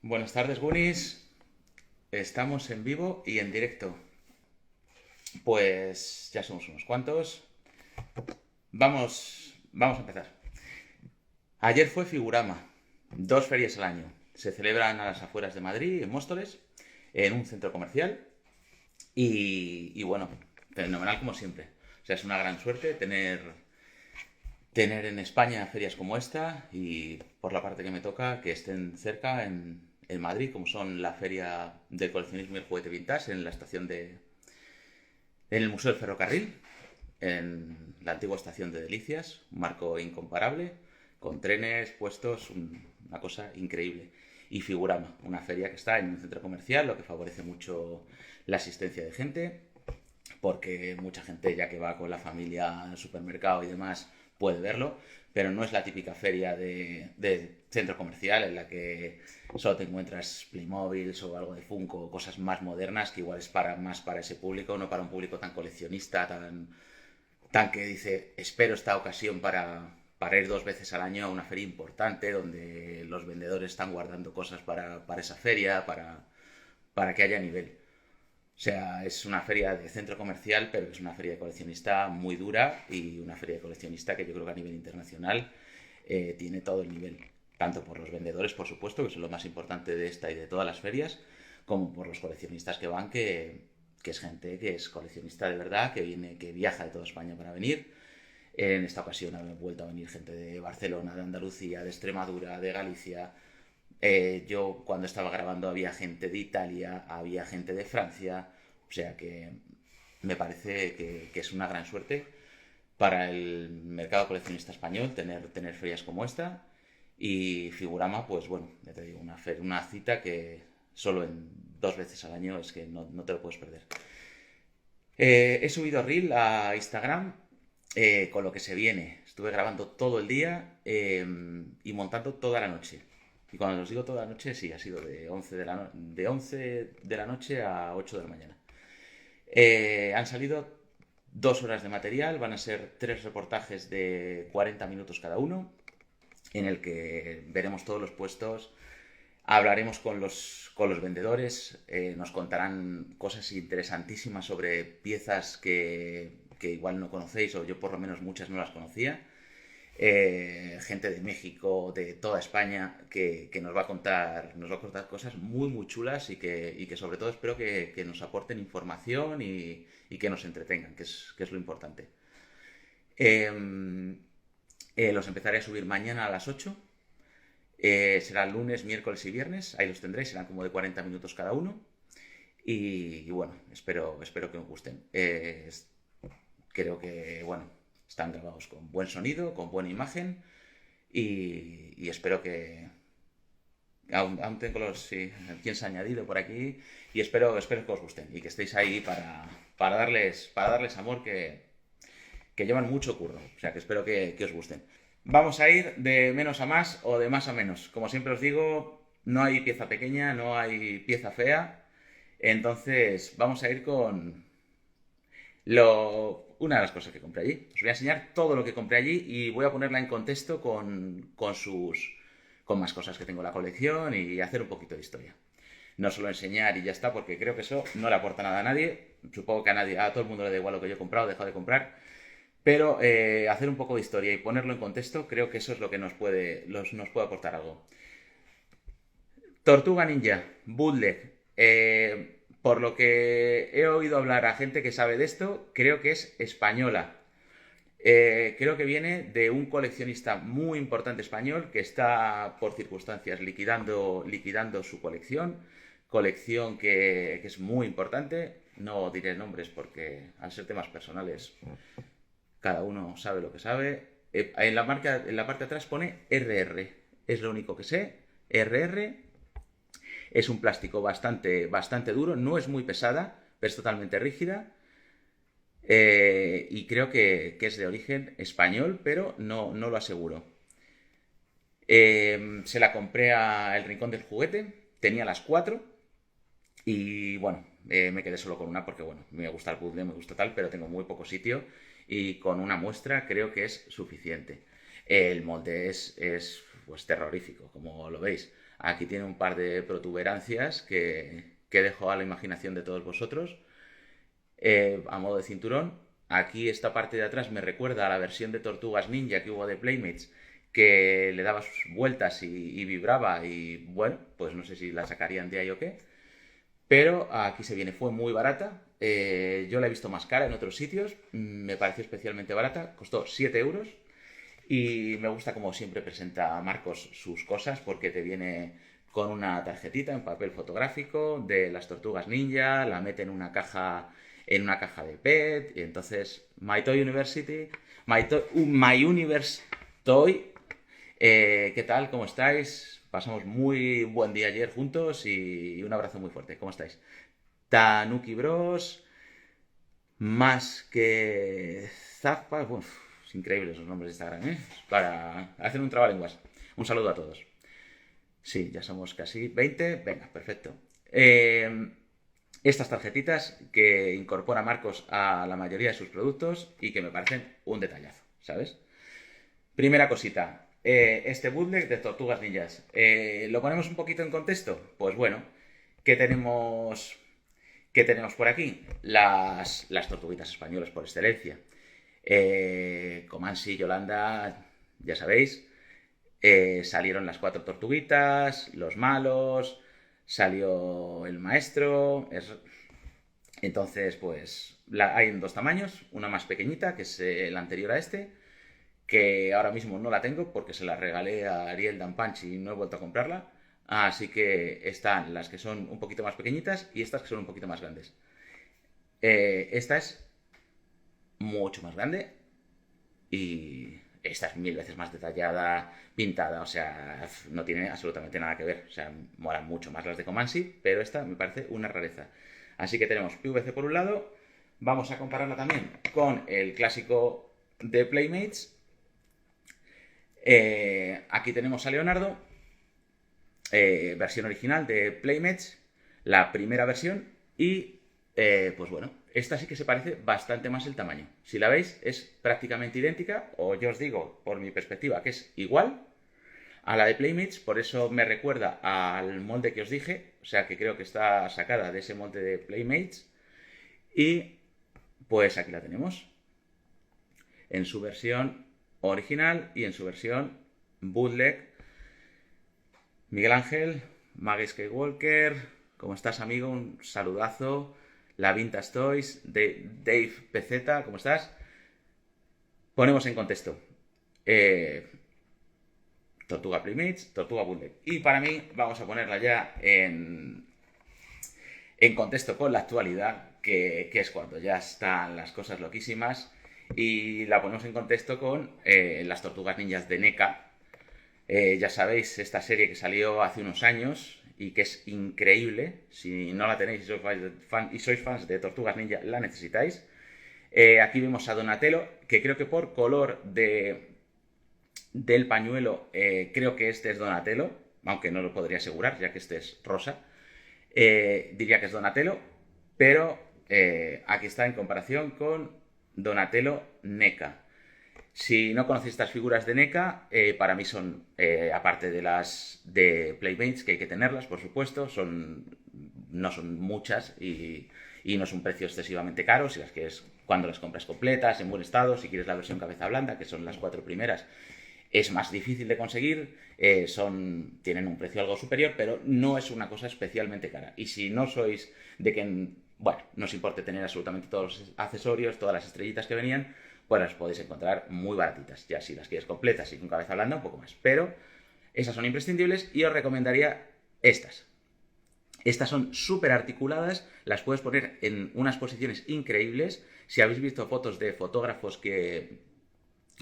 Buenas tardes, Gunis. Estamos en vivo y en directo. Pues ya somos unos cuantos. Vamos a empezar. Ayer fue Figurama, dos ferias al año. Se celebran a las afueras de Madrid, en Móstoles, en un centro comercial. Y bueno, fenomenal como siempre. O sea, es una gran suerte tener en España ferias como esta y por la parte que me toca que estén cerca en Madrid, como son la Feria del Coleccionismo y el Juguete Vintage en la estación en el Museo del Ferrocarril, en la antigua estación de Delicias, un marco incomparable, con trenes puestos, una cosa increíble. Y Figurama, una feria que está en un centro comercial, lo que favorece mucho la asistencia de gente, porque mucha gente ya que va con la familia al supermercado y demás puede verlo, pero no es la típica feria de centro comercial en la que solo te encuentras Playmobil o algo de Funko, cosas más modernas que igual es más para ese público, no para un público tan coleccionista, tan que dice, espero esta ocasión para ir dos veces al año a una feria importante donde los vendedores están guardando cosas para esa feria, para que haya nivel. O sea, es una feria de centro comercial, pero es una feria de coleccionista muy dura y una feria de coleccionista que yo creo que a nivel internacional tiene todo el nivel. Tanto por los vendedores, por supuesto, que son lo más importante de esta y de todas las ferias, como por los coleccionistas que van, que es gente que es coleccionista de verdad, que viaja de toda España para venir. En esta ocasión ha vuelto a venir gente de Barcelona, de Andalucía, de Extremadura, de Galicia. Yo cuando estaba grabando había gente de Italia, había gente de Francia, o sea que me parece que es una gran suerte para el mercado coleccionista español tener ferias como esta y Figurama, pues bueno, ya te digo, una cita que solo en dos veces al año es que no te lo puedes perder. He subido Reel a Instagram con lo que se viene. Estuve grabando todo el día y montando toda la noche. Y cuando os digo toda la noche, sí, ha sido de 11 de la noche a 8 de la mañana. Han salido 2 horas de material, van a ser tres reportajes de 40 minutos cada uno, en el que veremos todos los puestos, hablaremos con los vendedores, nos contarán cosas interesantísimas sobre piezas que igual no conocéis, o yo por lo menos muchas no las conocía. Gente de México, de toda España, que nos va a contar cosas muy chulas y que sobre todo espero que nos aporten información y que nos entretengan, que es lo importante. Eh, los empezaré a subir mañana a las 8. Será lunes, miércoles y viernes. Ahí los tendréis, serán como de 40 minutos cada uno. Y bueno, espero que os gusten. Creo que, bueno, están grabados con buen sonido, con buena imagen y espero que... Aún tengo los sí, quién se ha añadido por aquí y espero que os gusten y que estéis ahí para darles amor que llevan mucho curro. O sea que espero que os gusten. Vamos a ir de menos a más o de más a menos. Como siempre os digo, no hay pieza pequeña, no hay pieza fea. Entonces vamos a ir con una de las cosas que compré allí. Os voy a enseñar todo lo que compré allí y voy a ponerla en contexto con más cosas que tengo en la colección y hacer un poquito de historia. No solo enseñar y ya está, porque creo que eso no le aporta nada a nadie. Supongo que a todo el mundo le da igual lo que yo he comprado, he dejado de comprar. Pero hacer un poco de historia y ponerlo en contexto, creo que eso es lo que nos puede aportar algo. Tortuga Ninja, bootleg. Por lo que he oído hablar a gente que sabe de esto, creo que es española. Creo que viene de un coleccionista muy importante español que está por circunstancias liquidando su colección que es muy importante. No diré nombres porque al ser temas personales cada uno sabe lo que sabe. En la parte de atrás pone RR, es lo único que sé. RR es un plástico bastante duro, no es muy pesada, pero es totalmente rígida. Y creo que es de origen español, pero no lo aseguro. Se la compré a El Rincón del Juguete, tenía las cuatro y bueno, me quedé solo con una porque bueno, me gusta el puzzle, me gusta tal, pero tengo muy poco sitio y con una muestra creo que es suficiente. El molde es pues terrorífico, como lo veis. Aquí tiene un par de protuberancias que dejo a la imaginación de todos vosotros. A modo de cinturón. Aquí esta parte de atrás me recuerda a la versión de Tortugas Ninja que hubo de Playmates, que le daba sus vueltas y vibraba y bueno, pues no sé si la sacarían de ahí o qué. Pero aquí se viene, fue muy barata. Yo la he visto más cara en otros sitios. Me pareció especialmente barata. Costó 7 euros. Y me gusta como siempre presenta Marcos sus cosas porque te viene con una tarjetita en papel fotográfico de las tortugas ninja, la mete en una caja de PET, y entonces My Toy University, My Universe Toy, ¿qué tal? ¿Cómo estáis? Pasamos muy buen día ayer juntos y un abrazo muy fuerte. ¿Cómo estáis? Tanuki Bros, más que Zappa, uf, es increíble esos nombres de Instagram, ¿eh? Para hacer un trabalenguas. Un saludo a todos. Sí, ya somos casi 20. Venga, perfecto. Estas tarjetitas que incorpora Marcos a la mayoría de sus productos y que me parecen un detallazo, ¿sabes? Primera cosita, este bootleg de Tortugas Ninjas. ¿Lo ponemos un poquito en contexto? Pues bueno, ¿qué tenemos, qué tenemos por aquí? Las tortuguitas españolas por excelencia. Comansi, Yolanda, ya sabéis. Salieron las 4 tortuguitas, los malos, salió el maestro. Entonces, pues hay en 2 tamaños, una más pequeñita, que es la anterior a este, que ahora mismo no la tengo porque se la regalé a Ariel Dampanch y no he vuelto a comprarla. Así que están las que son un poquito más pequeñitas y estas que son un poquito más grandes. Esta es mucho más grande y esta es 1000 veces más detallada, pintada, o sea, no tiene absolutamente nada que ver. O sea, molan mucho más las de Comansi, pero esta me parece una rareza. Así que tenemos PVC por un lado, vamos a compararla también con el clásico de Playmates. Aquí tenemos a Leonardo, versión original de Playmates, la primera versión, y pues bueno, esta sí que se parece bastante más el tamaño. Si la veis, es prácticamente idéntica, o yo os digo, por mi perspectiva, que es igual a la de Playmates, por eso me recuerda al molde que os dije, o sea que creo que está sacada de ese molde de Playmates, y pues aquí la tenemos, en su versión original y en su versión bootleg. Miguel Ángel, Mag Skywalker, ¿cómo estás, amigo? Un saludazo. La Vintage Toys, de Dave PZ, ¿cómo estás? Ponemos en contexto. Tortuga Playmates, Tortuga Bootleg. Y para mí, vamos a ponerla ya en contexto con la actualidad, que es cuando ya están las cosas loquísimas. Y la ponemos en contexto con las Tortugas Ninjas de NECA. Ya sabéis, esta serie que salió hace unos años y que es increíble. Si no la tenéis y sois fans de Tortugas Ninja, la necesitáis. Aquí vemos a Donatello, que creo que por color del pañuelo, creo que este es Donatello, aunque no lo podría asegurar, ya que este es rosa. Diría que es Donatello, pero aquí está en comparación con Donatello NECA. Si no conocéis estas figuras de NECA, para mí son, aparte de las de Playmates, que hay que tenerlas, por supuesto, no son muchas y no es un precio excesivamente caro. Si las quieres, cuando las compras completas, en buen estado, si quieres la versión cabeza blanda, que son las 4 primeras, es más difícil de conseguir, tienen un precio algo superior, pero no es una cosa especialmente cara. Y si no sois de que, bueno, no os importe tener absolutamente todos los accesorios, todas las estrellitas que venían, pues las podéis encontrar muy baratitas. Ya si las quieres completas y con cabeza blanda, un poco más. Pero esas son imprescindibles y os recomendaría estas. Estas son súper articuladas, las puedes poner en unas posiciones increíbles. Si habéis visto fotos de fotógrafos que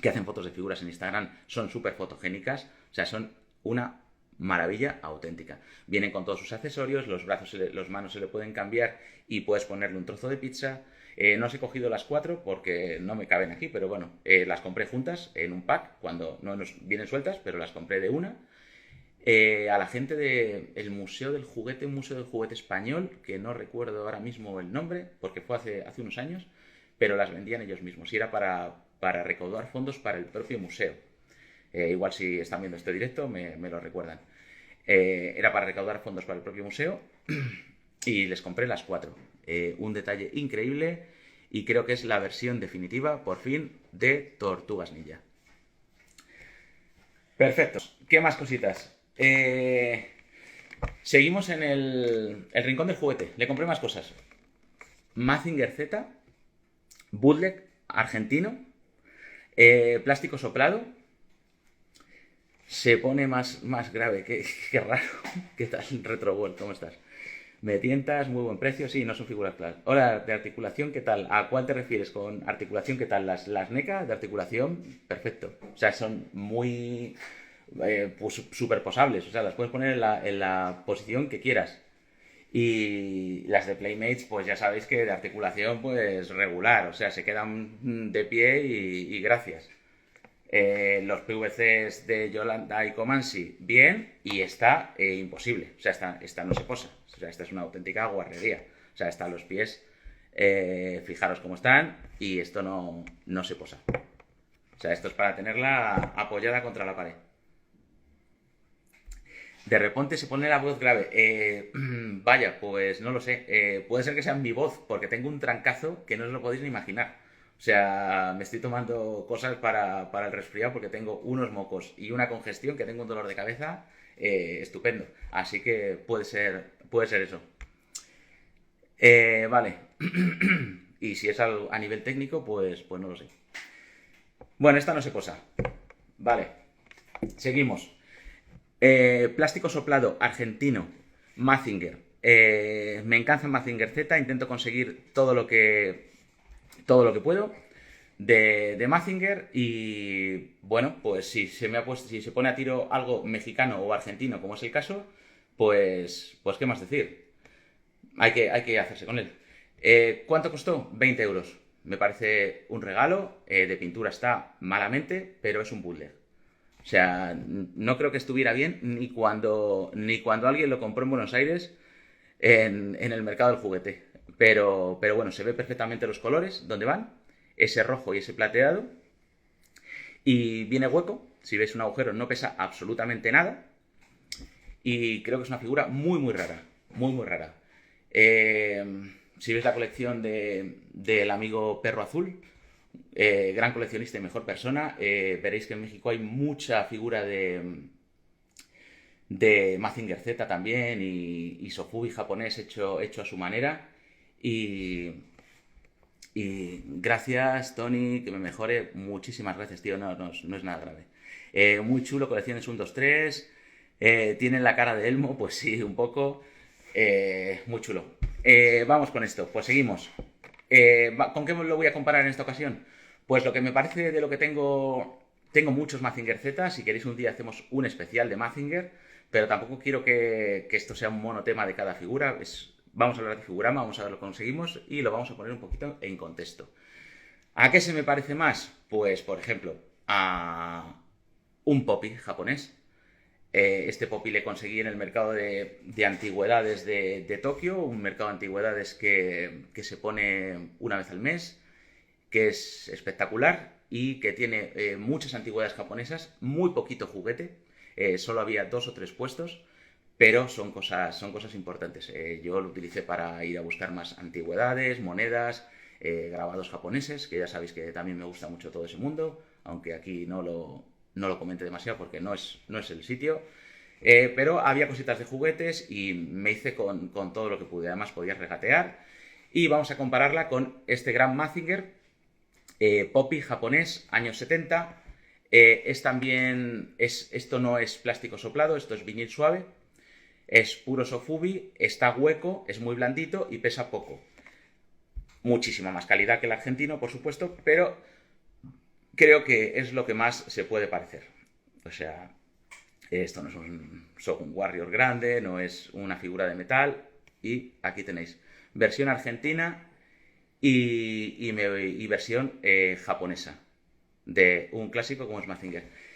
hacen fotos de figuras en Instagram, son súper fotogénicas, o sea, son una maravilla auténtica. Vienen con todos sus accesorios, los brazos, los manos se le pueden cambiar y puedes ponerle un trozo de pizza. No os he cogido las 4 porque no me caben aquí, pero bueno, las compré juntas en un pack, cuando no nos vienen sueltas, pero las compré de una. A la gente del Museo del Juguete, un Museo del Juguete español, que no recuerdo ahora mismo el nombre, porque fue hace unos años, pero las vendían ellos mismos y era para recaudar fondos para el propio museo. Igual si están viendo este directo me lo recuerdan. Era para recaudar fondos para el propio museo y les compré las 4. Un detalle increíble y creo que es la versión definitiva, por fin, de Tortugas Ninja. Perfecto. ¿Qué más cositas? Seguimos en el rincón del juguete. Le compré más cosas. Mazinger Z, bootleg argentino, plástico soplado. Se pone más grave. Qué raro. ¿Qué tal, Retroworld? ¿Cómo estás? Me tientas, muy buen precio. Sí, no son figuras claras. Hola, de articulación, ¿qué tal? ¿A cuál te refieres con articulación? ¿Qué tal? Las NECA de articulación, perfecto. O sea, son muy superposables. O sea, las puedes poner en la posición que quieras. Y las de Playmates, pues ya sabéis que de articulación, pues regular. O sea, se quedan de pie y gracias. Los PVCs de Yolanda y Comansi, bien, y esta imposible. O sea, esta no se posa. O sea, esta es una auténtica guarrería. O sea, están los pies, fijaros cómo están, y esto no se posa. O sea, esto es para tenerla apoyada contra la pared. De repente se pone la voz grave. Vaya, pues no lo sé. Puede ser que sea mi voz, porque tengo un trancazo que no os lo podéis ni imaginar. O sea, me estoy tomando cosas para el resfriado porque tengo unos mocos y una congestión, que tengo un dolor de cabeza estupendo. Así que puede ser eso. Vale. Y si es a nivel técnico, pues no lo sé. Bueno, esta no se posa. Vale. Seguimos. Plástico soplado argentino, Mazinger. Me encanta Mazinger Z. Intento conseguir todo lo que puedo de Mazinger. Y bueno, pues si se pone a tiro algo mexicano o argentino, como es el caso, pues qué más decir. Hay que hacerse con él. ¿Cuánto costó? 20 euros. Me parece un regalo. De pintura está malamente, pero es un bootleg. O sea, no creo que estuviera bien ni cuando alguien lo compró en Buenos Aires en el mercado del juguete. Pero bueno, se ve perfectamente los colores, dónde van, ese rojo y ese plateado. Y viene hueco, si veis un agujero no pesa absolutamente nada. Y creo que es una figura muy, muy rara, muy, muy rara. Si veis la colección del amigo Perro Azul, gran coleccionista y mejor persona, veréis que en México hay mucha figura de Mazinger Z también y Sofubi japonés hecho a su manera. Y gracias, Tony, que me mejore. Muchísimas gracias, tío. No es nada grave. Muy chulo, colecciones 1, 2, 3. Tienen la cara de Elmo, pues sí, un poco. Muy chulo. Vamos con esto, pues seguimos. ¿Con qué lo voy a comparar en esta ocasión? Pues lo que me parece de lo que tengo muchos Mazinger Z. Si queréis un día hacemos un especial de Mazinger, pero tampoco quiero que esto sea un monotema de cada figura. Vamos a hablar de Figurama, vamos a ver lo que conseguimos y lo vamos a poner un poquito en contexto. ¿A qué se me parece más? Pues, por ejemplo, a un Poppy japonés. Este Poppy le conseguí en el mercado de antigüedades de Tokio, un mercado de antigüedades que se pone una vez al mes, que es espectacular y que tiene muchas antigüedades japonesas, muy poquito juguete, solo había 2 o 3 puestos, pero son cosas importantes. Yo lo utilicé para ir a buscar más antigüedades, monedas, grabados japoneses, que ya sabéis que también me gusta mucho todo ese mundo, aunque aquí no lo comente demasiado porque no es el sitio. Pero había cositas de juguetes y me hice con todo lo que pude. Además podía regatear. Y vamos a compararla con este gran Mazinger, Poppy japonés, años 70. Esto no es plástico soplado, esto es vinil suave. Es puro Sofubi, está hueco, es muy blandito y pesa poco. Muchísima más calidad que el argentino, por supuesto, pero creo que es lo que más se puede parecer. O sea, esto no es un Shogun Warrior grande, no es una figura de metal. Y aquí tenéis versión argentina y versión japonesa de un clásico como es Mazinger.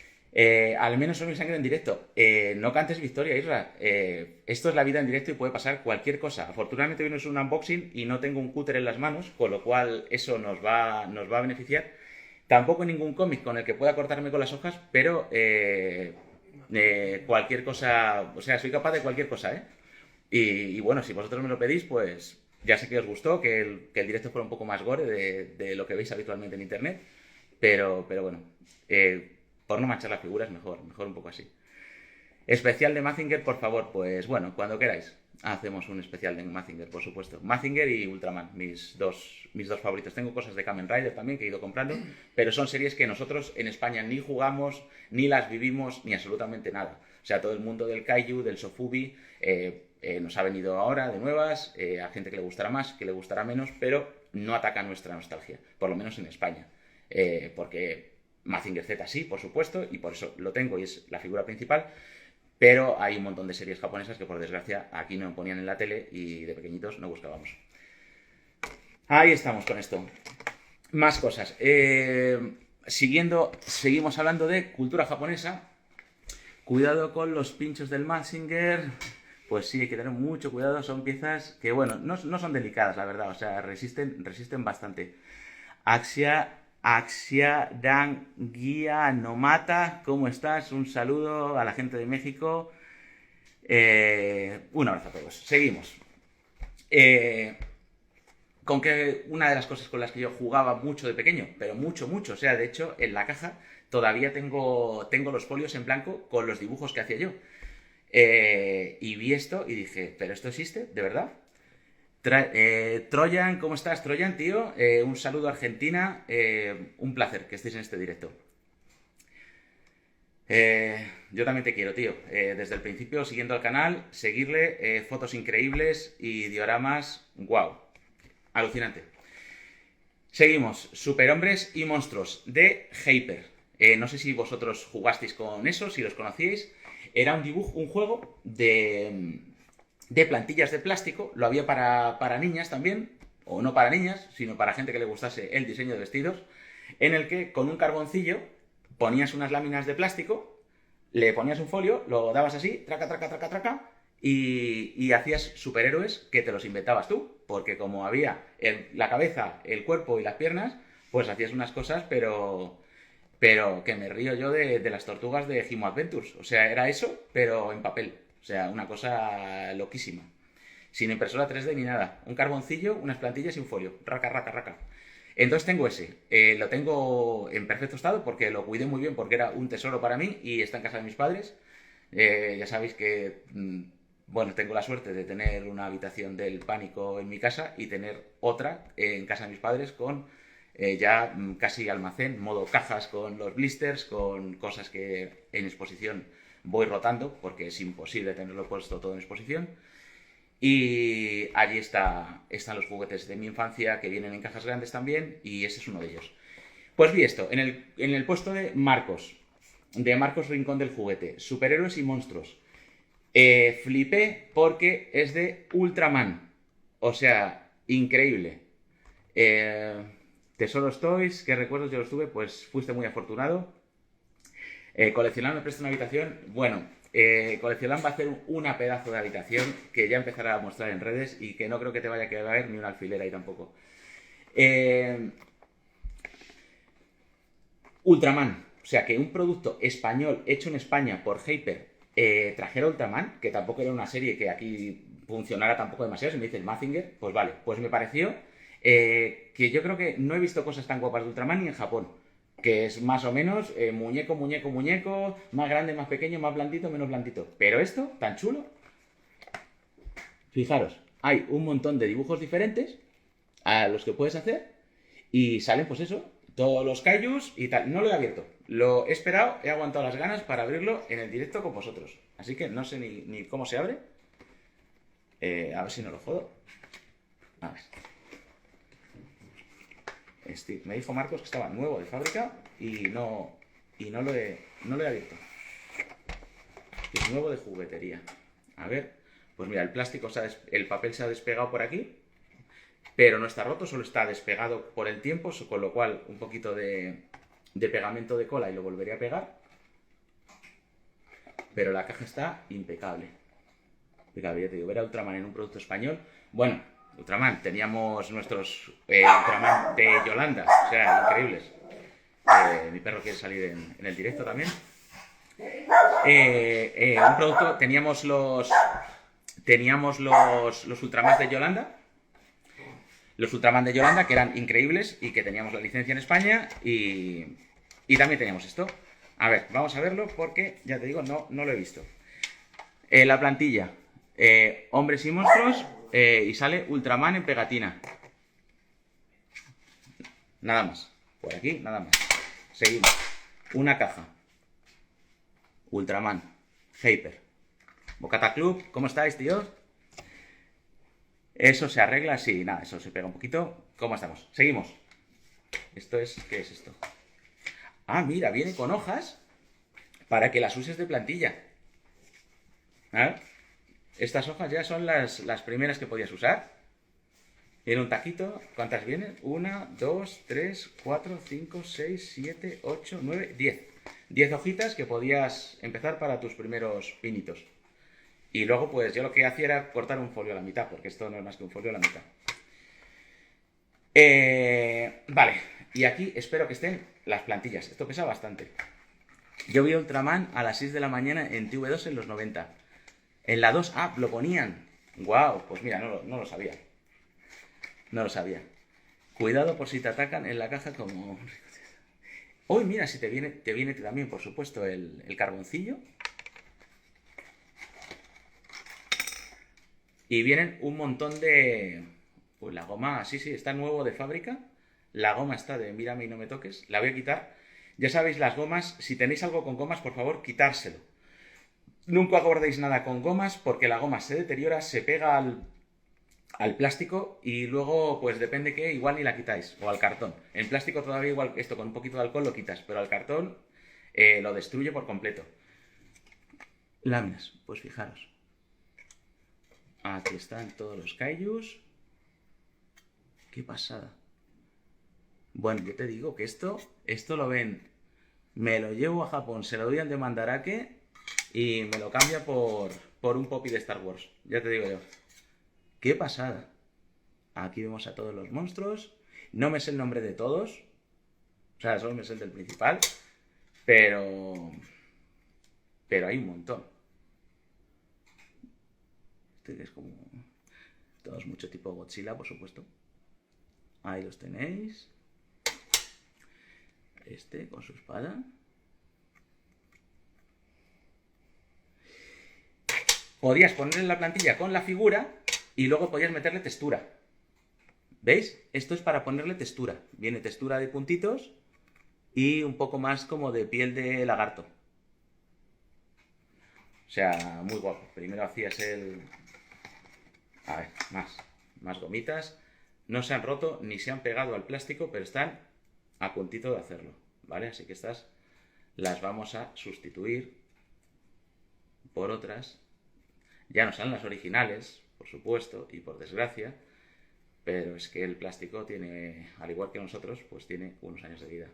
Al menos son mi sangre en directo. No cantes victoria, Isra. Esto es la vida en directo y puede pasar cualquier cosa. Afortunadamente hoy no es un unboxing y no tengo un cúter en las manos, con lo cual eso nos va a beneficiar. Tampoco ningún cómic con el que pueda cortarme con las hojas, pero Cualquier cosa, o sea, soy capaz de cualquier cosa, ¿eh? Y bueno, si vosotros me lo pedís, pues ya sé que os gustó, que el directo fuera un poco más gore de lo que veis habitualmente en internet, pero bueno, por no manchar las figuras, mejor un poco así. Especial de Mazinger, por favor, pues bueno, cuando queráis. Hacemos un especial de Mazinger, por supuesto. Mazinger y Ultraman, mis dos favoritos. Tengo cosas de Kamen Rider también que he ido comprando, pero son series que nosotros en España ni jugamos, ni las vivimos, ni absolutamente nada. O sea, todo el mundo del Kaiju, del Sofubi, nos ha venido ahora de nuevas, a gente que le gustará más, que le gustará menos, pero no ataca nuestra nostalgia, por lo menos en España. Porque Mazinger Z sí, por supuesto, y por eso lo tengo y es la figura principal. Pero hay un montón de series japonesas que por desgracia aquí no ponían en la tele y de pequeñitos no buscábamos. Ahí estamos con esto. Más cosas. Seguimos hablando de cultura japonesa. Cuidado con los pinchos del Mazinger. Pues sí, hay que tener mucho cuidado. Son piezas que, bueno, no son delicadas, la verdad. O sea, resisten bastante. Axia Dangia Nomata, ¿cómo estás? Un saludo a la gente de México. Un abrazo a todos. Seguimos. Con que una de las cosas con las que yo jugaba mucho de pequeño, pero mucho, o sea, de hecho, en la caja todavía tengo los folios en blanco con los dibujos que hacía yo. Y vi esto y dije, ¿pero esto existe? ¿De verdad? Troyan, ¿cómo estás, Troyan, tío? Un saludo a Argentina. Un placer que estéis en este directo. Yo también te quiero, tío. Desde el principio, siguiendo al canal, seguirle, fotos increíbles y dioramas. ¡Wow! Alucinante. Seguimos. Superhombres y monstruos de Hyper. No sé si vosotros jugasteis con eso, si los conocíais. Era un juego de plantillas de plástico, lo había para niñas también, o no para niñas, sino para gente que le gustase el diseño de vestidos, en el que con un carboncillo ponías unas láminas de plástico, le ponías un folio, lo dabas así, traca, y hacías superhéroes que te los inventabas tú, porque como había la cabeza, el cuerpo y las piernas, pues hacías unas cosas, pero que me río yo de las tortugas de Himo Adventures. O sea, era eso, pero en papel. O sea, una cosa loquísima. Sin impresora 3D ni nada. Un carboncillo, unas plantillas y un folio. Raca. Entonces tengo ese. Lo tengo en perfecto estado porque lo cuidé muy bien porque era un tesoro para mí y está en casa de mis padres. Ya sabéis que, bueno, tengo la suerte de tener una habitación del pánico en mi casa y tener otra en casa de mis padres con ya casi almacén, modo cajas con los blisters, con cosas que en exposición voy rotando porque es imposible tenerlo puesto todo en exposición. Y allí están los juguetes de mi infancia que vienen en cajas grandes también y ese es uno de ellos. Pues vi esto, en el puesto de Marcos Rincón del Juguete, superhéroes y monstruos. Flipé porque es de Ultraman. O sea, increíble. Tesoros Toys, ¿qué recuerdos yo los tuve? Pues fuiste muy afortunado. Coleccionar me presta una habitación. Bueno, Coleccionar va a hacer una pedazo de habitación que ya empezará a mostrar en redes y que no creo que te vaya a quedar ni un alfiler ahí tampoco. Ultraman. O sea, que un producto español hecho en España por Hyper trajera Ultraman, que tampoco era una serie que aquí funcionara tampoco demasiado. Si me dices Mazinger, pues vale. Pues me pareció que yo creo que no he visto cosas tan guapas de Ultraman ni en Japón. Que es más o menos muñeco, más grande, más pequeño, más blandito, menos blandito. Pero esto, tan chulo. Fijaros, hay un montón de dibujos diferentes a los que puedes hacer y salen, pues eso, todos los kaijus y tal. No lo he abierto, lo he esperado, he aguantado las ganas para abrirlo en el directo con vosotros. Así que no sé ni cómo se abre. A ver si no lo jodo. A ver. Me dijo Marcos que estaba nuevo de fábrica y no lo he abierto. Es nuevo de juguetería. A ver, pues mira, el papel se ha despegado por aquí, pero no está roto, solo está despegado por el tiempo, con lo cual un poquito de pegamento de cola y lo volveré a pegar. Pero la caja está impecable. Impecable, ya te digo, ver a Ultraman en un producto español. Bueno, Ultraman, teníamos nuestros Ultraman de Yolanda, o sea, increíbles. Mi perro quiere salir en el directo también. Un producto, teníamos los Ultraman de Yolanda. Los Ultraman de Yolanda, que eran increíbles y que teníamos la licencia en España. Y también teníamos esto. A ver, vamos a verlo porque, ya te digo, no lo he visto. La plantilla. Hombres y monstruos. Y sale Ultraman en pegatina. Nada más. Por aquí, nada más. Seguimos. Una caja. Ultraman. Hyper. Bocata Club. ¿Cómo estáis, tío? Eso se arregla, sí, nada, eso se pega un poquito. ¿Cómo estamos? Seguimos. Esto es... ¿Qué es esto? Ah, mira, viene con hojas para que las uses de plantilla. ¿Ah? Estas hojas ya son las primeras que podías usar. Viene un taquito. ¿Cuántas vienen? 1, 2, 3, 4, 5, 6, 7, 8, 9, 10. 10 hojitas que podías empezar para tus primeros pinitos. Y luego, pues yo lo que hacía era cortar un folio a la mitad, porque esto no es más que un folio a la mitad. Vale, y aquí espero que estén las plantillas. Esto pesa bastante. Yo vi Ultraman a las 6 de la mañana en TV2 en los 90. En la 2 lo ponían. Guau, pues mira, no lo sabía. No lo sabía. Cuidado por si te atacan en la caja como... Uy, mira, si te viene también, por supuesto, el carboncillo. Y vienen un montón de... Pues la goma, sí, está nuevo de fábrica. La goma está de mírame y no me toques. La voy a quitar. Ya sabéis, las gomas, si tenéis algo con gomas, por favor, quitárselo. Nunca guardéis nada con gomas porque la goma se deteriora, se pega al plástico y luego, pues depende qué, igual ni la quitáis. O al cartón. En plástico todavía igual esto con un poquito de alcohol lo quitas, pero al cartón lo destruye por completo. Láminas, pues fijaros. Aquí están todos los kaijus. Qué pasada. Bueno, yo te digo que esto lo ven. Me lo llevo a Japón, se lo doy al de Mandarake y me lo cambia por un Poppy de Star Wars. Ya te digo yo. Qué pasada. Aquí vemos a todos los monstruos. No me sé el nombre de todos. O sea, solo me sé el del principal. Pero hay un montón. Este es como... Todos mucho tipo Godzilla, por supuesto. Ahí los tenéis. Este con su espada. Podías ponerle la plantilla con la figura y luego podías meterle textura. ¿Veis? Esto es para ponerle textura. Viene textura de puntitos y un poco más como de piel de lagarto. O sea, muy guapo. Primero hacías el... A ver, más gomitas. No se han roto ni se han pegado al plástico, pero están a puntito de hacerlo, ¿vale? Así que estas las vamos a sustituir por otras. Ya no son las originales, por supuesto, y por desgracia, pero es que el plástico tiene, al igual que nosotros, pues tiene unos años de vida.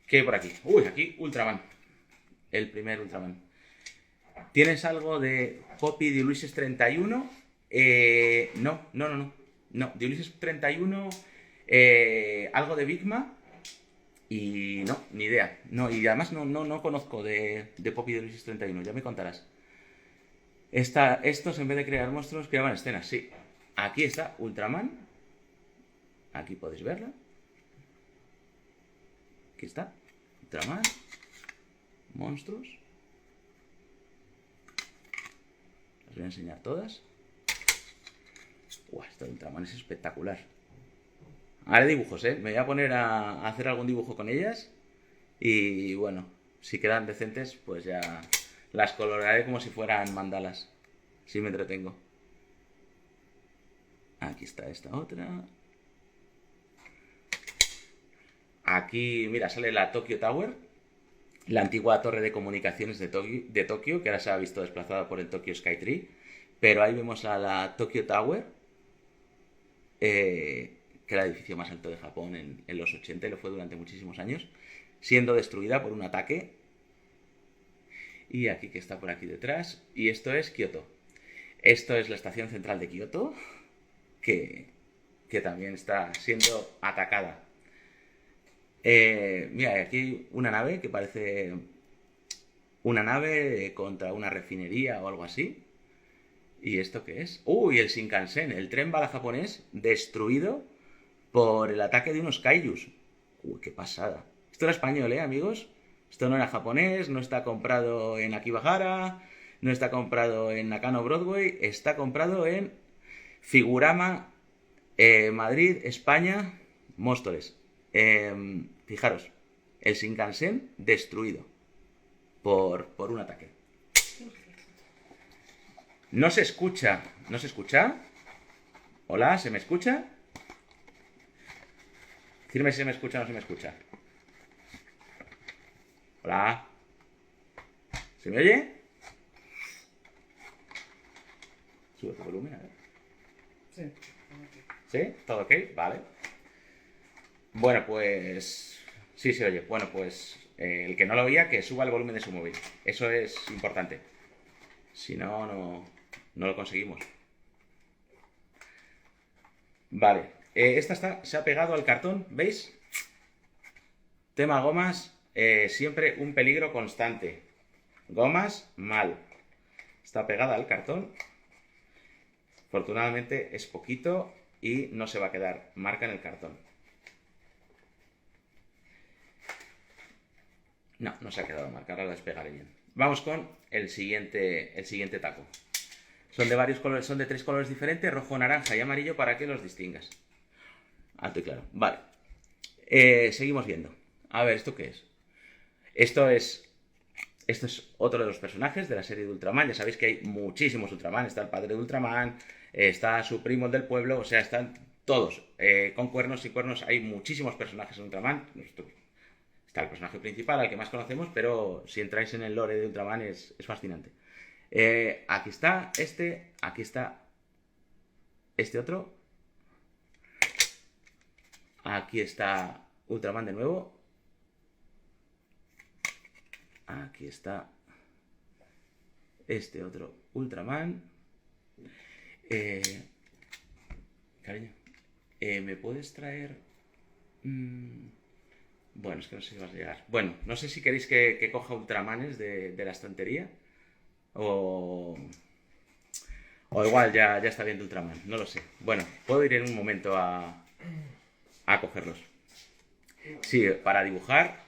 ¿Qué hay por aquí? Uy, aquí Ultraman. El primer Ultraman. ¿Tienes algo de Poppy de Ulises 31? No, de Ulises 31, algo de Bigma y no, ni idea. No, y además no conozco de Poppy de Ulises 31, ya me contarás. Estos en vez de crear monstruos creaban escenas, sí. Aquí está Ultraman. Aquí podéis verla. Aquí está. Ultraman. Monstruos. Os voy a enseñar todas. Esta de Ultraman es espectacular. Haré dibujos, ¿eh? Me voy a poner a hacer algún dibujo con ellas. Y bueno, si quedan decentes, pues ya las coloraré como si fueran mandalas. Si me entretengo. Aquí está esta otra. Aquí, mira, sale la Tokyo Tower. La antigua torre de comunicaciones de Tokio, que ahora se ha visto desplazada por el Tokyo Skytree. Pero ahí vemos a la Tokyo Tower. Que era el edificio más alto de Japón en los 80 y lo fue durante muchísimos años, siendo destruida por un ataque. Y aquí, que está por aquí detrás, y esto es Kioto. Esto es la estación central de Kioto, que también está siendo atacada. Mira, aquí hay una nave que parece una nave contra una refinería o algo así. ¿Y esto qué es? ¡Uy! El Shinkansen, el tren bala japonés destruido por el ataque de unos kaijus. ¡Uy, qué pasada! Esto era español, ¿eh, amigos? Esto no era japonés, no está comprado en Akibahara, no está comprado en Nakano Broadway, está comprado en Figurama, Madrid, España, Móstoles. Fijaros, el Shinkansen destruido por un ataque. No se escucha. ¿No se escucha? Hola, ¿se me escucha? Dime si se me escucha o no se me escucha. Hola. ¿Se me oye? Sube tu volumen, a ver. Sí. ¿Sí? ¿Todo ok? Vale. Bueno, pues... Sí, se oye. Bueno, pues... el que no lo oía, que suba el volumen de su móvil. Eso es importante. Si no, no lo conseguimos. Vale. Esta se ha pegado al cartón, ¿veis? Tema gomas, siempre un peligro constante. Gomas, mal. Está pegada al cartón. Afortunadamente es poquito y no se va a quedar marca en el cartón. No se ha quedado marca, ahora la despegaré bien. Vamos con el siguiente taco. Son de varios colores, son de 3 colores diferentes, rojo, naranja y amarillo, para que los distingas. Alto y claro. Vale. Seguimos viendo. A ver, ¿esto qué es? Esto es otro de los personajes de la serie de Ultraman. Ya sabéis que hay muchísimos Ultraman. Está el padre de Ultraman, está su primo el del pueblo, o sea, están todos. Con cuernos y cuernos hay muchísimos personajes en Ultraman. Está el personaje principal, al que más conocemos, pero si entráis en el lore de Ultraman es fascinante. Aquí está aquí está este otro. Aquí está Ultraman de nuevo. Aquí está este otro Ultraman. Cariño, ¿me puedes traer...? Bueno, es que no sé si vas a llegar. Bueno, no sé si queréis que coja Ultramanes de la estantería. O igual ya está viendo Ultraman, no lo sé. Bueno, puedo ir en un momento a cogerlos. Sí, para dibujar.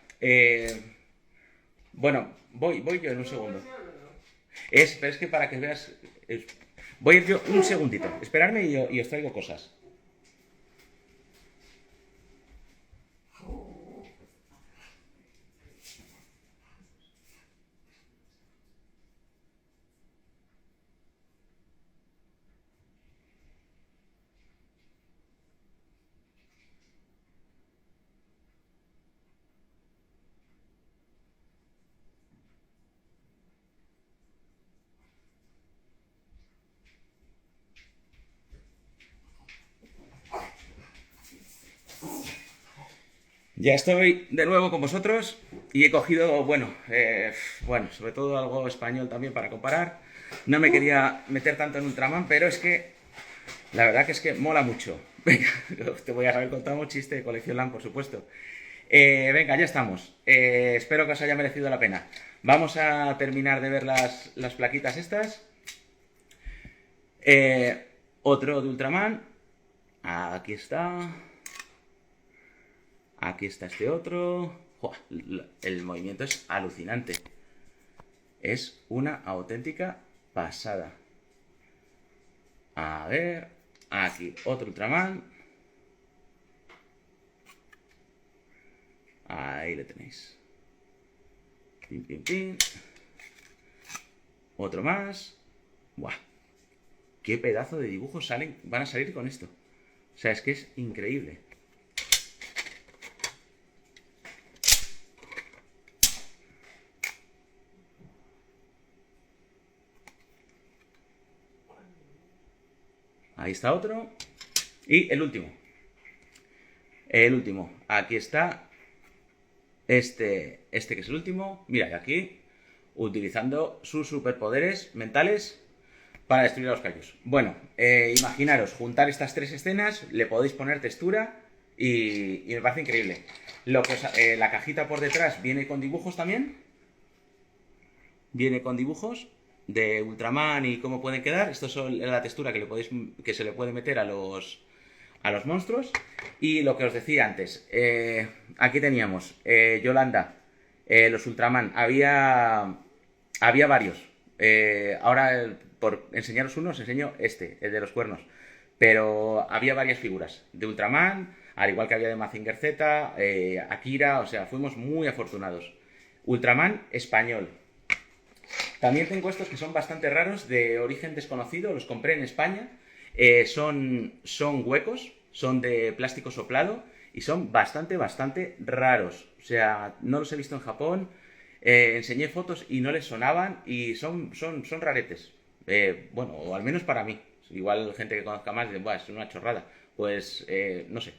Bueno, voy yo en un segundo. Pero es que para que veas... voy a ir yo un segundito. Esperadme y os traigo cosas. Ya estoy de nuevo con vosotros y he cogido, bueno, sobre todo algo español también para comparar. No me quería meter tanto en Ultraman, pero es que la verdad que es que mola mucho. Venga, te voy a haber contado un chiste de Colección LAN, por supuesto. Venga, ya estamos. Espero que os haya merecido la pena. Vamos a terminar de ver las plaquitas estas. Otro de Ultraman. Aquí está. Aquí está este otro. ¡Jua! El movimiento es alucinante. Es una auténtica pasada. A ver. Aquí otro Ultraman. Ahí le tenéis. Pin, pin, pin. Otro más. ¡Buah! ¡Qué pedazo de dibujos van a salir con esto! O sea, es que es increíble. Ahí está otro. Y el último. El último. Aquí está. Este que es el último. Mira, aquí. Utilizando sus superpoderes mentales para destruir a los kaijus. Bueno, imaginaros, juntar estas 3 escenas. Le podéis poner textura. Y me parece increíble. La cajita por detrás viene con dibujos también. Viene con dibujos de Ultraman y cómo pueden quedar. Esto es la textura que se le puede meter a los monstruos. Y lo que os decía antes, aquí teníamos Yolanda, los Ultraman. Había varios. Ahora, por enseñaros uno, os enseño este, el de los cuernos. Pero había varias figuras de Ultraman, al igual que había de Mazinger Z, Akira, o sea, fuimos muy afortunados. Ultraman español. También tengo estos que son bastante raros, de origen desconocido, los compré en España. Son huecos, son de plástico soplado y son bastante raros. O sea, no los he visto en Japón. Enseñé fotos y no les sonaban y son raretes. Bueno, o al menos para mí. Igual gente que conozca más dice, "Buah, es una chorrada". Pues no sé,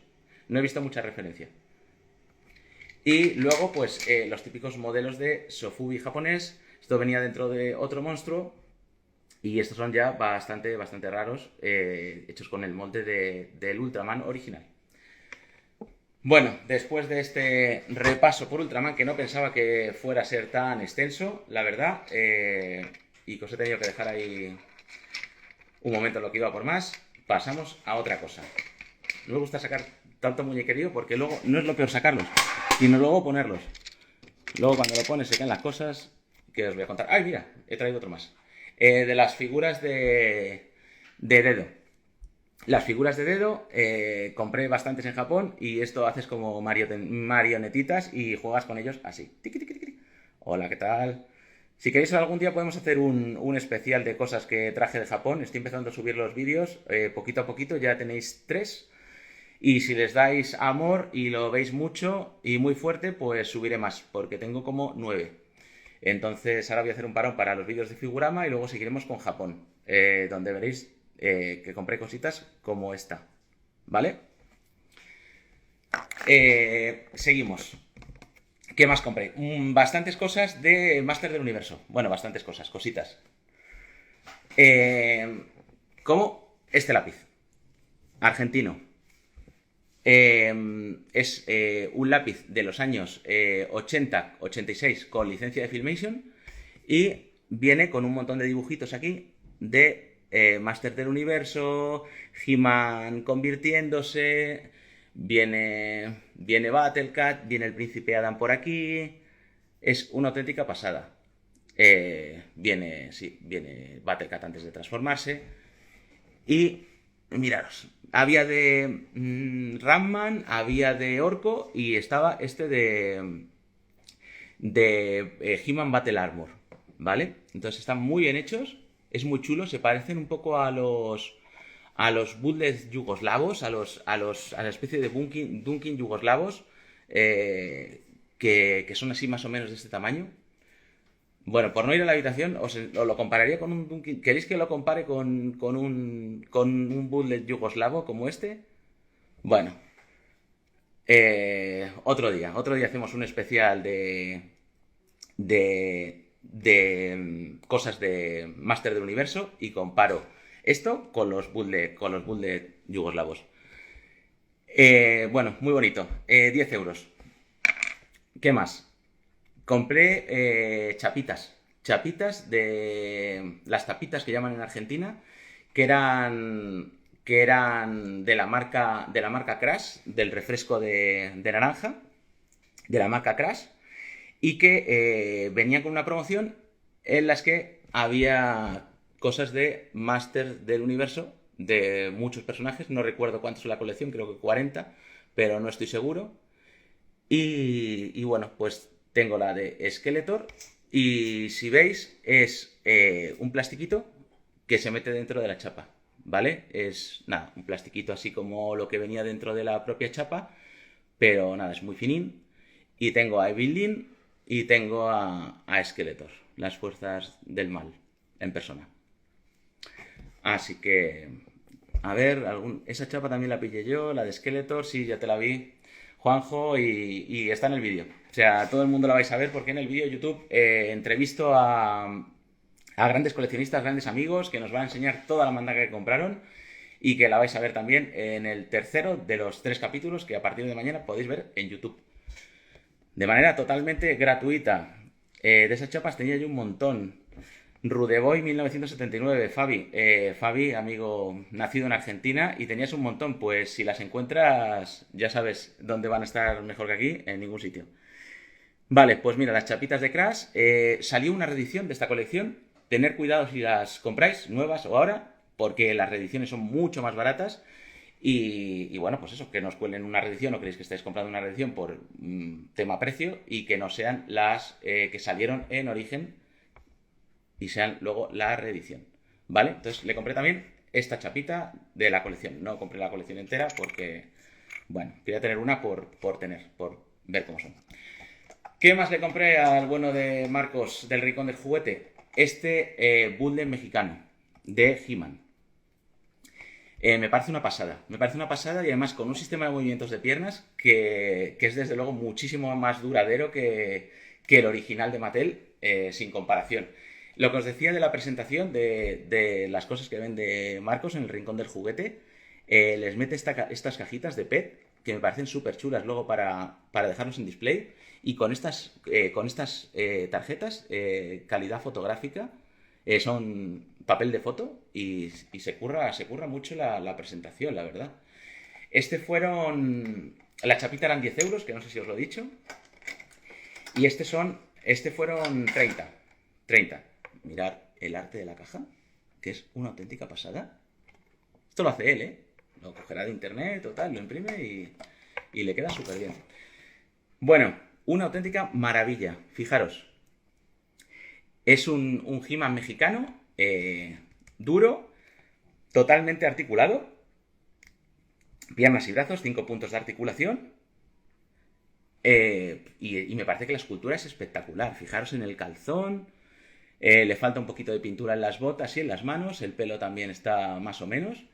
no he visto mucha referencia. Y luego, pues, los típicos modelos de Sofubi japonés. Esto venía dentro de otro monstruo. Y estos son ya bastante raros, hechos con el molde del Ultraman original. Bueno, después de este repaso por Ultraman, que no pensaba que fuera a ser tan extenso, la verdad, y que os he tenido que dejar ahí un momento lo que iba por más, pasamos a otra cosa. No me gusta sacar tanto muñequerío porque luego no es lo peor sacarlos, sino luego ponerlos. Luego cuando lo pones se caen las cosas que os voy a contar. ¡Ay, mira! He traído otro más. De las figuras de dedo. Las figuras de dedo compré bastantes en Japón y esto haces como marionetitas y juegas con ellos así. Tiqui, tiqui, tiqui. Hola, ¿qué tal? Si queréis algún día podemos hacer un especial de cosas que traje de Japón. Estoy empezando a subir los vídeos poquito a poquito, ya tenéis 3. Y si les dais amor y lo veis mucho y muy fuerte, pues subiré más, porque tengo como 9. Entonces ahora voy a hacer un parón para los vídeos de Figurama y luego seguiremos con Japón, donde veréis que compré cositas como esta, ¿vale? Seguimos. ¿Qué más compré? Bastantes cosas de Master del Universo. Bueno, bastantes cosas, cositas. Como este lápiz. Argentino. Es un lápiz de los años 80-86 con licencia de Filmation y viene con un montón de dibujitos aquí de Master del Universo, He-Man convirtiéndose, viene Battlecat, viene el Príncipe Adam por aquí, es una auténtica pasada. Viene Battlecat antes de transformarse y miraros, había de Ramman, había de Orco y estaba este de He-Man Battle Armor, ¿vale? Entonces están muy bien hechos, es muy chulo, se parecen un poco a los bootlegs yugoslavos, a la especie de Dunkin yugoslavos, que son así más o menos de este tamaño. Bueno, por no ir a la habitación, os lo compararía con un Dunkin. ¿Queréis que lo compare con un bootleg yugoslavo como este? Bueno, otro día hacemos un especial de cosas de Master del Universo y comparo esto con los bootleg yugoslavos. Bueno, muy bonito. 10 euros. ¿Qué más? Compré chapitas. Chapitas de las tapitas que llaman en Argentina, que eran de la marca Crash, del refresco de naranja, de la marca Crash, y que venían con una promoción en las que había cosas de Master del Universo, de muchos personajes, no recuerdo cuántos en la colección, creo que 40, pero no estoy seguro. Y bueno, pues tengo la de Skeletor y si veis es un plastiquito que se mete dentro de la chapa, ¿vale? Es nada, un plastiquito así como lo que venía dentro de la propia chapa, pero nada, es muy finín. Y tengo a Evil y tengo a Skeletor, las fuerzas del mal en persona. Así que, a ver, esa chapa también la pillé yo, la de Skeletor, sí, ya te la vi, Juanjo, y está en el vídeo. O sea, todo el mundo la vais a ver porque en el vídeo de YouTube entrevisto a grandes coleccionistas, grandes amigos, que nos van a enseñar toda la manga que compraron y que la vais a ver también en el tercero de los 3 capítulos que a partir de mañana podéis ver en YouTube. De manera totalmente gratuita. De esas chapas tenía yo un montón. Rudeboy 1979, Fabi. Fabi, amigo nacido en Argentina, y tenías un montón. Pues si las encuentras, ya sabes dónde van a estar mejor que aquí, en ningún sitio. Vale, pues mira, las chapitas de Crash. Salió una reedición de esta colección. Tener cuidado si las compráis, nuevas o ahora, porque las reediciones son mucho más baratas. Y bueno, pues eso, que no os cuelen una reedición o queréis que estéis comprando una reedición por tema precio y que no sean las que salieron en origen y sean luego la reedición. ¿Vale? Entonces le compré también esta chapita de la colección. No compré la colección entera porque, bueno, quería tener una por tener, por ver cómo son. ¿Qué más le compré al bueno de Marcos del Rincón del Juguete? Este bundle mexicano de He-Man. Me parece una pasada. Me parece una pasada y además con un sistema de movimientos de piernas que es desde luego muchísimo más duradero que el original de Mattel, sin comparación. Lo que os decía de la presentación de las cosas que vende Marcos en el Rincón del Juguete, les mete estas cajitas de PET que me parecen súper chulas luego para dejarlos en display y con estas tarjetas, calidad fotográfica, son papel de foto y se curra mucho la presentación, la verdad. La chapita eran 10 euros, que no sé si os lo he dicho. Y fueron 30. Mirad el arte de la caja, que es una auténtica pasada. Esto lo hace él, ¿eh? Lo cogerá de internet o tal, lo imprime y le queda súper bien. Bueno, una auténtica maravilla. Fijaros. Es un He-Man mexicano, duro, totalmente articulado, piernas y brazos, 5 puntos de articulación, y me parece que la escultura es espectacular. Fijaros en el calzón, le falta un poquito de pintura en las botas y en las manos, el pelo también está más o menos,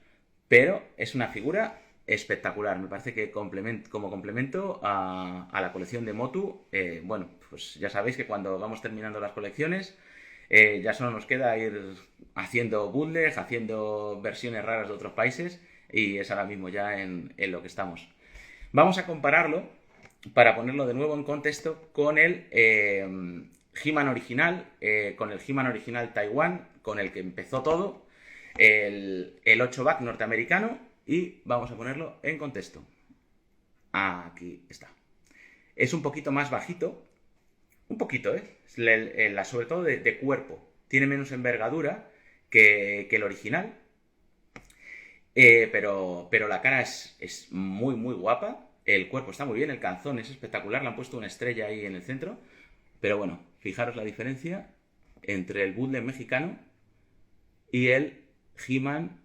pero es una figura espectacular. Me parece que como complemento a la colección de Motu, bueno, pues ya sabéis que cuando vamos terminando las colecciones, ya solo nos queda ir haciendo bootleg, haciendo versiones raras de otros países, y es ahora mismo ya en lo que estamos. Vamos a compararlo, para ponerlo de nuevo en contexto, con el He-Man original, con el He-Man original Taiwán, con el que empezó todo, el 8-back norteamericano, y vamos a ponerlo en contexto. Aquí está. Es un poquito más bajito, un poquito, sobre todo de cuerpo. Tiene menos envergadura que el original, pero la cara es muy, muy guapa. El cuerpo está muy bien, el calzón es espectacular, le han puesto una estrella ahí en el centro. Pero bueno, fijaros la diferencia entre el bundle mexicano y el He-Man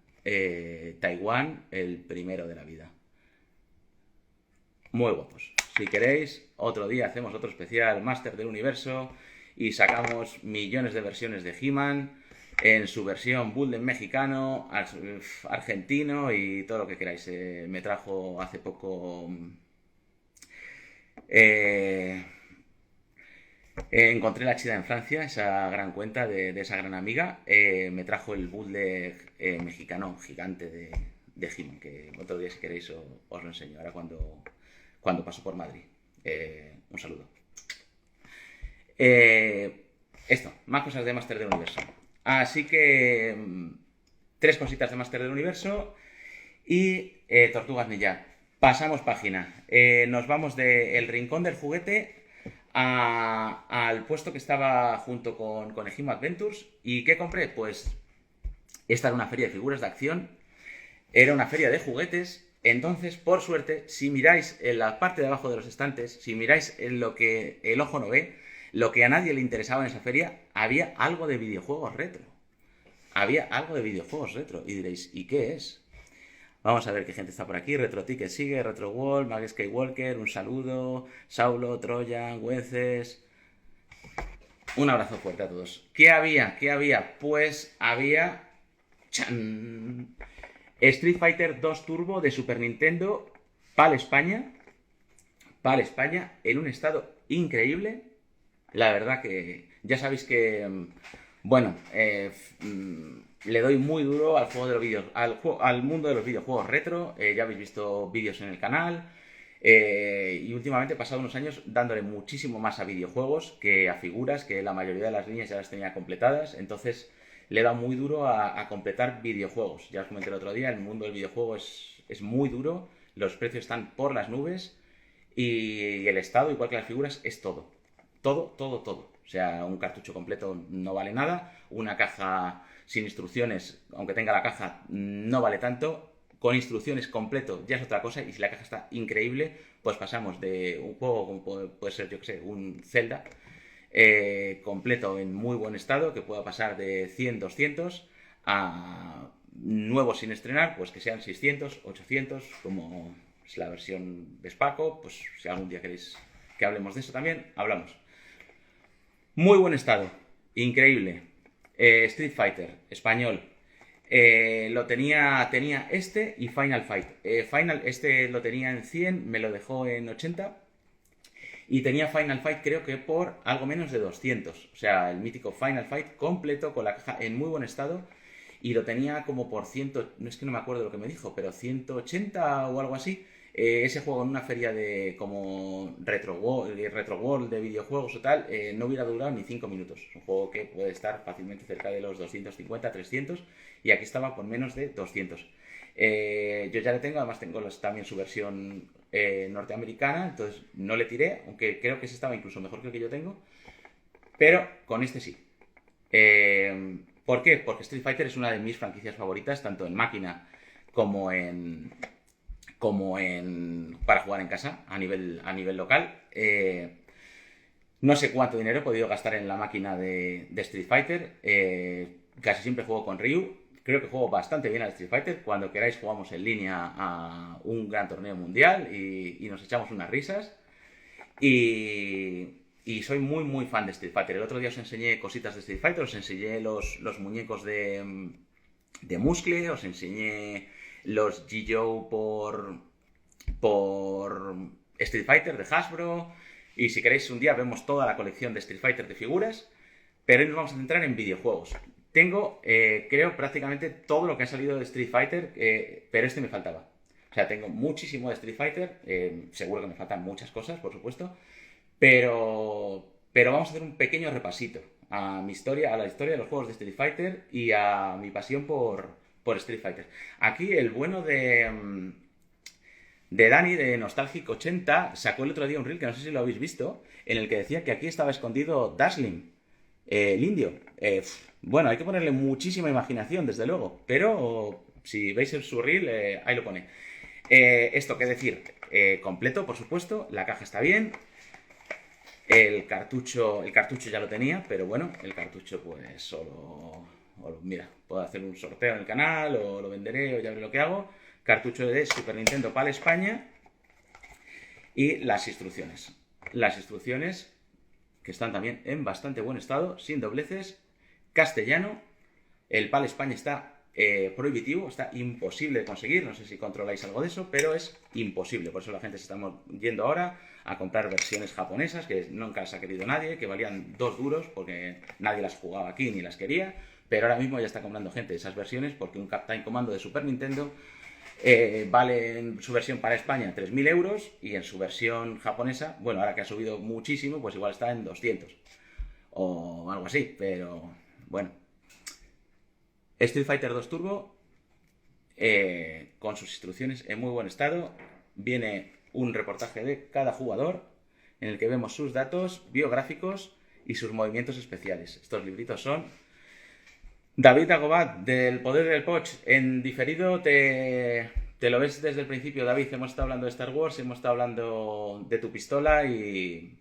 Taiwán, el primero de la vida. Muy guapos. Si queréis, otro día hacemos otro especial Máster del Universo y sacamos millones de versiones de He-Man en su versión bundle mexicano, argentino y todo lo que queráis. Me trajo hace poco... encontré la chida en Francia, esa gran cuenta de esa gran amiga. Me trajo el bundle mexicano gigante de He-Man, que otro día si queréis os lo enseño, ahora cuando paso por Madrid. Un saludo. Más cosas de Máster del Universo. Así que 3 cositas de Máster del Universo y Tortugas Ninja. Pasamos página. Nos vamos del Rincón del Juguete al puesto que estaba junto con Ejimo Adventures. ¿Y qué compré? Pues esta era una feria de figuras de acción, era una feria de juguetes. Entonces, por suerte, si miráis en la parte de abajo de los estantes, si miráis en lo que el ojo no ve, lo que a nadie le interesaba en esa feria, había algo de videojuegos retro. Había algo de videojuegos retro. Y diréis, ¿y qué es? Vamos a ver qué gente está por aquí. Retro Ticket sigue, Retro Wall, Mag Skywalker, un saludo, Saulo, Troyan, Wences. Un abrazo fuerte a todos. ¿Qué había? ¿Qué había? Pues había... ¡Chan! Street Fighter 2 Turbo de Super Nintendo, PAL España, en un estado increíble. La verdad que ya sabéis que, bueno, le doy muy duro al juego de los al mundo de los videojuegos retro. Ya habéis visto vídeos en el canal. Y últimamente he pasado unos años dándole muchísimo más a videojuegos que a figuras, que la mayoría de las líneas ya las tenía completadas. Entonces le he dado muy duro a completar videojuegos. Ya os comenté el otro día, el mundo del videojuego es muy duro, los precios están por las nubes y el estado, igual que las figuras, es todo. Todo, todo, todo. O sea, un cartucho completo no vale nada, una caja sin instrucciones, aunque tenga la caja, no vale tanto. Con instrucciones completo ya es otra cosa, y si la caja está increíble, pues pasamos de un juego como puede ser, yo que sé, un Zelda, completo en muy buen estado, que pueda pasar de 100, 200 a nuevos sin estrenar, pues que sean 600, 800, como es la versión de Spaco. Pues si algún día queréis que hablemos de eso también, hablamos. Muy buen estado, increíble. Street Fighter, español. Tenía este y Final Fight. Este lo tenía en 100, me lo dejó en 80. Y tenía Final Fight creo que por algo menos de 200. O sea, el mítico Final Fight completo con la caja en muy buen estado. Y lo tenía como por 100, no es que no me acuerdo lo que me dijo, pero 180 o algo así. Ese juego en una feria de como Retro World de videojuegos o tal, no hubiera durado ni 5 minutos. Es un juego que puede estar fácilmente cerca de los 250, 300, y aquí estaba por menos de 200. Yo ya le tengo, además tengo también su versión norteamericana, entonces no le tiré, aunque creo que ese estaba incluso mejor que el que yo tengo, pero con este sí. ¿Por qué? Porque Street Fighter es una de mis franquicias favoritas, tanto en máquina como en para jugar en casa a nivel local. No sé cuánto dinero he podido gastar en la máquina de Street Fighter. Casi siempre juego con Ryu. Creo que juego bastante bien al Street Fighter. Cuando queráis jugamos en línea a un gran torneo mundial y nos echamos unas risas. Y soy muy, muy fan de Street Fighter. El otro día os enseñé cositas de Street Fighter, os enseñé los muñecos de Muscle, os enseñé los G-Joe por Street Fighter de Hasbro. Y si queréis un día vemos toda la colección de Street Fighter de figuras. Pero hoy nos vamos a centrar en videojuegos. Tengo, creo, prácticamente todo lo que ha salido de Street Fighter, pero este me faltaba. O sea, tengo muchísimo de Street Fighter, seguro que me faltan muchas cosas, por supuesto, pero vamos a hacer un pequeño repasito a mi historia, a la historia de los juegos de Street Fighter y a mi pasión por Street Fighter. Aquí el bueno de Dani, de Nostalgic 80, sacó el otro día un reel que no sé si lo habéis visto, en el que decía que aquí estaba escondido Dashling, el indio. Bueno, hay que ponerle muchísima imaginación, desde luego, pero si veis el su reel, ahí lo pone. Esto, qué decir, completo, por supuesto, la caja está bien. El cartucho ya lo tenía, pero bueno, el cartucho pues mira, puedo hacer un sorteo en el canal, o lo venderé, o ya veré lo que hago. Cartucho de Super Nintendo PAL España. Y las instrucciones. Las instrucciones que están también en bastante buen estado, sin dobleces, castellano. El PAL España está prohibitivo, está imposible de conseguir. No sé si controláis algo de eso, pero es imposible. Por eso la gente se está yendo ahora a comprar versiones japonesas que nunca las ha querido nadie, que valían 2 duros porque nadie las jugaba aquí ni las quería. Pero ahora mismo ya está comprando gente esas versiones porque un Captain Commando de Super Nintendo vale en su versión para España 3.000 euros, y en su versión japonesa, bueno, ahora que ha subido muchísimo, pues igual está en 200 o algo así, pero bueno. Street Fighter 2 Turbo, con sus instrucciones en muy buen estado. Viene un reportaje de cada jugador en el que vemos sus datos biográficos y sus movimientos especiales. Estos libritos son David Agobat, del Poder del Poch. En diferido te lo ves desde el principio, David. Hemos estado hablando de Star Wars, hemos estado hablando de tu pistola y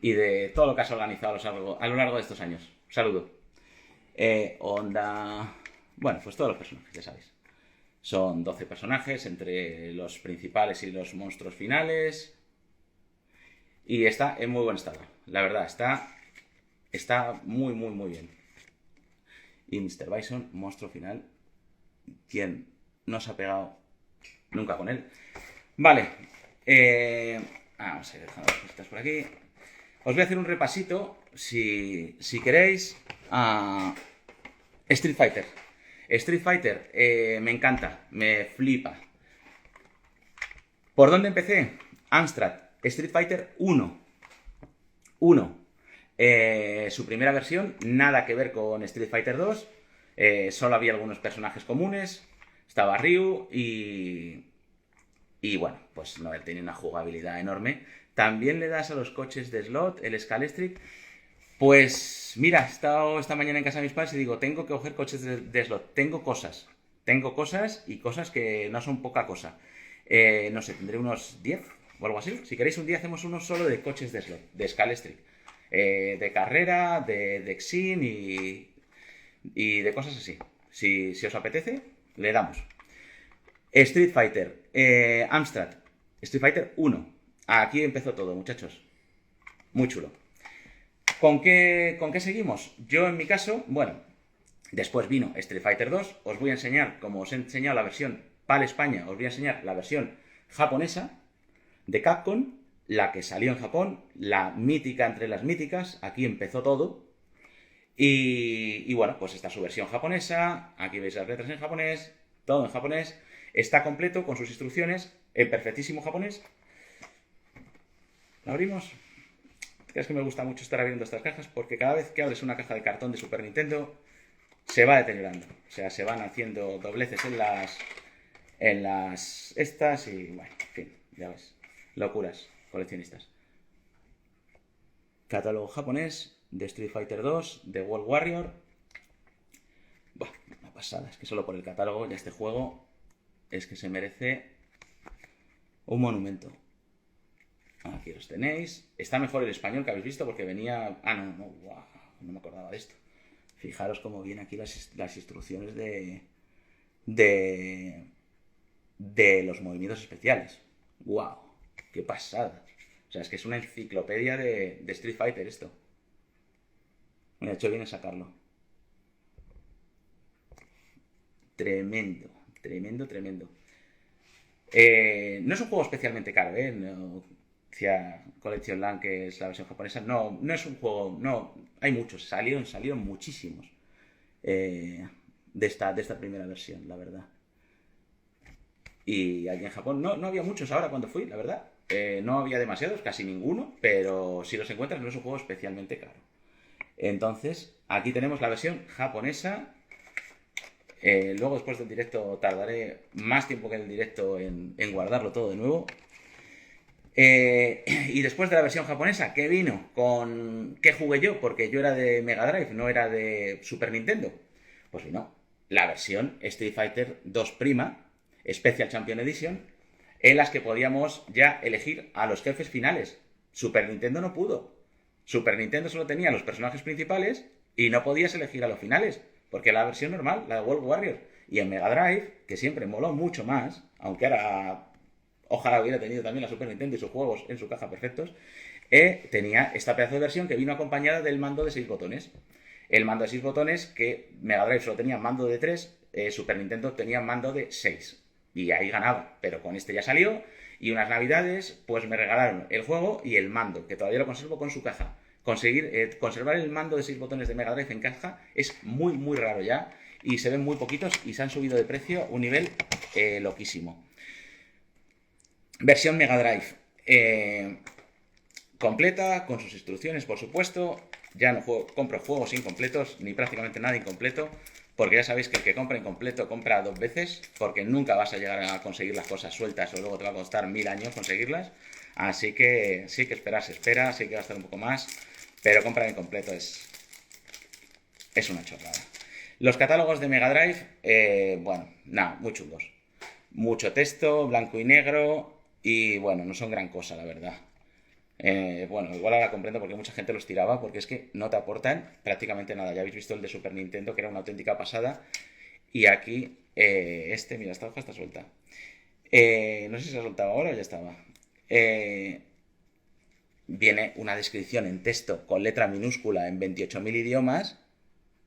de todo lo que has organizado a lo largo de estos años. Un saludo. Onda... Bueno, pues todos los personajes, ya sabéis. Son 12 personajes, entre los principales y los monstruos finales. Y está en muy buen estado. La verdad, está muy, muy, muy bien. Y Mr. Bison, monstruo final. ¿Quién no se ha pegado nunca con él? Vale. Vamos a ir dejando las cositas por aquí. Os voy a hacer un repasito, si queréis, a Street Fighter. Street Fighter me encanta, me flipa. ¿Por dónde empecé? Amstrad, Street Fighter 1. 1. Su primera versión, nada que ver con Street Fighter 2. Solo había algunos personajes comunes. Estaba Ryu y bueno, pues no, él tenía una jugabilidad enorme. También le das a los coches de slot, el Scalestric. Pues mira, he estado esta mañana en casa de mis padres y digo, tengo que coger coches de slot. Tengo cosas y cosas que no son poca cosa. No sé, tendré unos 10 o algo así. Si queréis un día hacemos uno solo de coches de slot, de Scalestric. De carrera, de Xin y de cosas así. Si os apetece, le damos. Street Fighter, Amstrad, Street Fighter 1. Aquí empezó todo, muchachos. Muy chulo. ¿Con qué seguimos? Yo, en mi caso, bueno, después vino Street Fighter 2. Os voy a enseñar, como os he enseñado la versión PAL España, os voy a enseñar la versión japonesa de Capcom, la que salió en Japón, la mítica entre las míticas. Aquí empezó todo. Y bueno, pues está su versión japonesa. Aquí veis las letras en japonés, todo en japonés. Está completo con sus instrucciones en perfectísimo japonés. ¿Lo abrimos? Es que me gusta mucho estar abriendo estas cajas porque cada vez que abres una caja de cartón de Super Nintendo se va deteriorando. O sea, se van haciendo dobleces en las estas y bueno, en fin, ya ves. Locuras coleccionistas. Catálogo japonés de Street Fighter 2, de World Warrior. Buah, una pasada. Es que solo por el catálogo de este juego es que se merece un monumento. Aquí los tenéis. Está mejor el español que habéis visto porque venía... Ah, no, wow, no me acordaba de esto. Fijaros cómo vienen aquí las instrucciones de los movimientos especiales. Wow, qué pasada. O sea, es que es una enciclopedia de Street Fighter esto. Me ha hecho bien sacarlo. Tremendo, tremendo, tremendo. No es un juego especialmente caro, ¿eh? No, decía Collection Land, que es la versión japonesa. No, no es un juego... No, hay muchos. Salieron muchísimos de esta primera versión, la verdad. Y aquí en Japón no había muchos ahora cuando fui, la verdad. No había demasiados, casi ninguno, pero si los encuentras no es un juego especialmente caro. Entonces, aquí tenemos la versión japonesa. Luego, después del directo, tardaré más tiempo que en el directo en guardarlo todo de nuevo. Y después de la versión japonesa, ¿qué vino? ¿Qué jugué yo? Porque yo era de Mega Drive, no era de Super Nintendo. Pues vino la versión Street Fighter 2 Prima, Special Champion Edition, en las que podíamos ya elegir a los jefes finales. Super Nintendo no pudo. Super Nintendo solo tenía los personajes principales y no podías elegir a los finales, porque la versión normal, la de World Warrior, y en Mega Drive, que siempre moló mucho más, aunque ahora ojalá hubiera tenido también la Super Nintendo y sus juegos en su caja perfectos, tenía esta pedazo de versión que vino acompañada del mando de 6 botones. El mando de 6 botones, que Mega Drive solo tenía mando de 3, Super Nintendo tenía mando de 6. Y ahí ganaba, pero con este ya salió. Y unas navidades, pues me regalaron el juego y el mando, que todavía lo conservo con su caja. Conservar el mando de 6 botones de Mega Drive en caja es muy, muy raro ya. Y se ven muy poquitos y se han subido de precio un nivel loquísimo. Versión Mega Drive. Completa, con sus instrucciones, por supuesto. Ya no compro juegos incompletos, ni prácticamente nada incompleto. Porque ya sabéis que el que compra incompleto compra 2 veces, porque nunca vas a llegar a conseguir las cosas sueltas o luego te va a costar 1000 años conseguirlas. Así que sí que esperar se espera, sí que va a estar un poco más, pero comprar incompleto es una chorrada. Los catálogos de Mega Drive, bueno, nada, muy chungos. Mucho texto, blanco y negro, y bueno, no son gran cosa, la verdad. Bueno, igual ahora comprendo por qué mucha gente los tiraba, porque es que no te aportan prácticamente nada. Ya habéis visto el de Super Nintendo, que era una auténtica pasada. Y aquí, mira, esta hoja está suelta. No sé si se ha soltado ahora o ya estaba. Viene una descripción en texto con letra minúscula en 28.000 idiomas,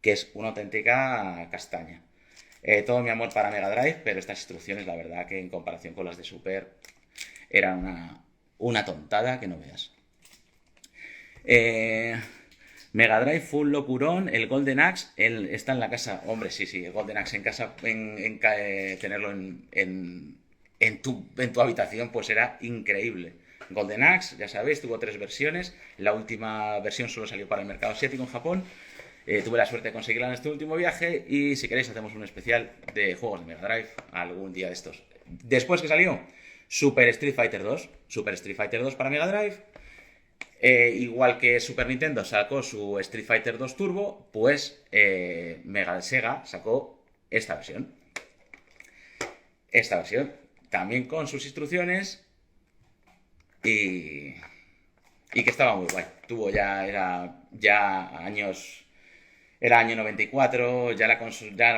que es una auténtica castaña. Todo mi amor para Mega Drive, pero estas instrucciones, la verdad, que en comparación con las de Super, eran una tontada que no veas. Mega Drive full locurón. El Golden Axe está en la casa. Hombre, sí, el Golden Axe en casa, tenerlo en en tu habitación, pues era increíble. Golden Axe, ya sabéis, tuvo 3 versiones. La última versión solo salió para el mercado asiático en Japón. Tuve la suerte de conseguirla en este último viaje y si queréis hacemos un especial de juegos de Mega Drive algún día de estos. Después que salió Super Street Fighter 2, Super Street Fighter 2 para Mega Drive, igual que Super Nintendo sacó su Street Fighter 2 Turbo, pues Sega sacó esta versión. Esta versión, también con sus instrucciones y que estaba muy guay. Tuvo era años. Era año 94, ya la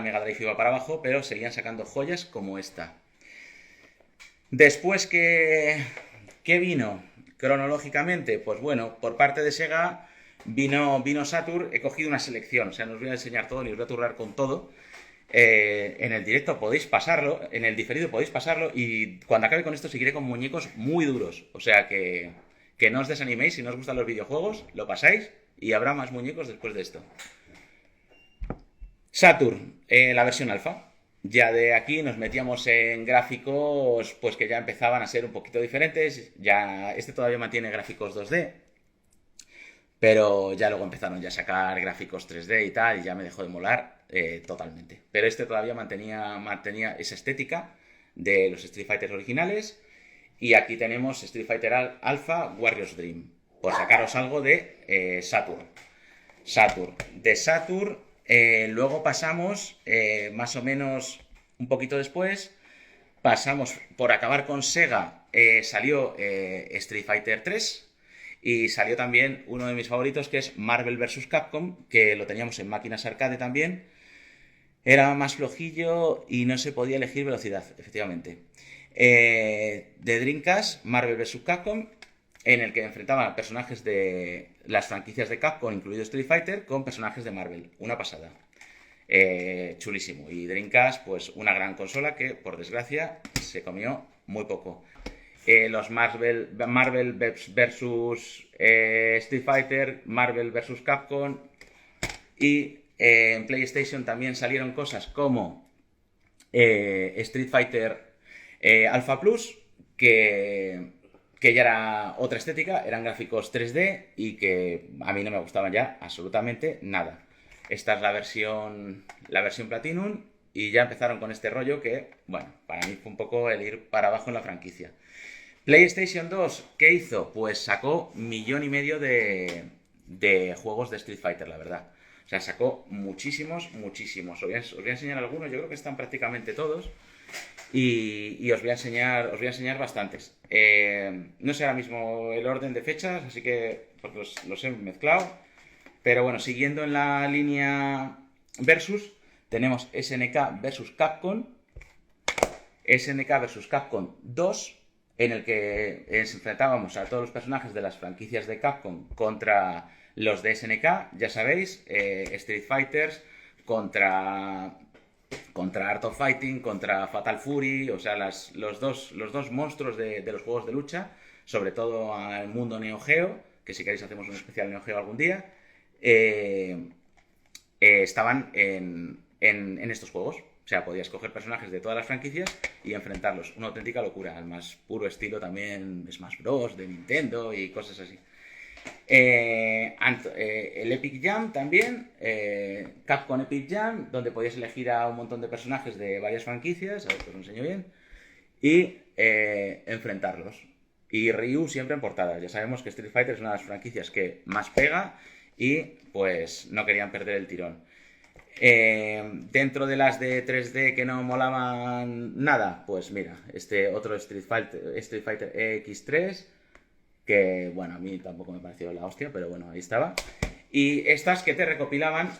Mega Drive iba para abajo, pero seguían sacando joyas como esta. Después ¿qué vino? Cronológicamente, pues bueno, por parte de Sega vino Saturn. He cogido una selección, o sea, no os voy a enseñar todo, ni os voy a turrar con todo. En el directo podéis pasarlo, en el diferido podéis pasarlo, y cuando acabe con esto seguiré con muñecos muy duros. O sea que no os desaniméis, si no os gustan los videojuegos, lo pasáis y habrá más muñecos después de esto. Saturn, la versión alfa. Ya de aquí nos metíamos en gráficos pues que ya empezaban a ser un poquito diferentes. Ya este todavía mantiene gráficos 2D, pero ya luego empezaron ya a sacar gráficos 3D y tal, y ya me dejó de molar totalmente. Pero este todavía mantenía esa estética de los Street Fighter originales. Y aquí tenemos Street Fighter Alpha Warriors Dream, por sacaros algo de Saturn. De Saturn, luego pasamos, más o menos un poquito después, pasamos por acabar con Sega, salió Street Fighter 3 y salió también uno de mis favoritos, que es Marvel vs. Capcom, que lo teníamos en máquinas arcade también. Era más flojillo y no se podía elegir velocidad, efectivamente. De Dreamcast, Marvel vs. Capcom, en el que enfrentaban personajes de las franquicias de Capcom, incluido Street Fighter, con personajes de Marvel. Una pasada. Chulísimo. Y Dreamcast, pues una gran consola que, por desgracia, se comió muy poco. Los Marvel vs. Street Fighter, Marvel vs. Capcom. Y en PlayStation también salieron cosas como Street Fighter Alpha Plus, que ya era otra estética, eran gráficos 3D y que a mí no me gustaban ya absolutamente nada. Esta es la versión Platinum, y ya empezaron con este rollo que, bueno, para mí fue un poco el ir para abajo en la franquicia. PlayStation 2, ¿qué hizo? Pues sacó 1,5 millones de juegos de Street Fighter, la verdad. O sea, sacó muchísimos. Os voy a enseñar algunos, yo creo que están prácticamente todos. Y os voy a enseñar bastantes. No sé ahora mismo el orden de fechas, así que pues los he mezclado. Pero bueno, siguiendo en la línea Versus, tenemos SNK vs. Capcom. SNK vs. Capcom 2, en el que enfrentábamos a todos los personajes de las franquicias de Capcom contra los de SNK, ya sabéis, Street Fighters contra Art of Fighting, contra Fatal Fury, o sea, los dos monstruos de los juegos de lucha, sobre todo al mundo Neo Geo, que si queréis hacemos un especial Neo Geo algún día, estaban en estos juegos. O sea, podías coger personajes de todas las franquicias y enfrentarlos. Una auténtica locura, al más puro estilo también Smash Bros. De Nintendo y cosas así. El Epic Jam también, Capcom Epic Jam, donde podías elegir a un montón de personajes de varias franquicias, a ver que os lo enseño bien, y enfrentarlos. Y Ryu siempre en portada. Ya sabemos que Street Fighter es una de las franquicias que más pega y pues no querían perder el tirón. Dentro de las de 3D que no molaban nada, pues mira, este otro Street Fighter X3, que bueno, a mí tampoco me pareció la hostia, pero bueno, ahí estaba. Y estas que te recopilaban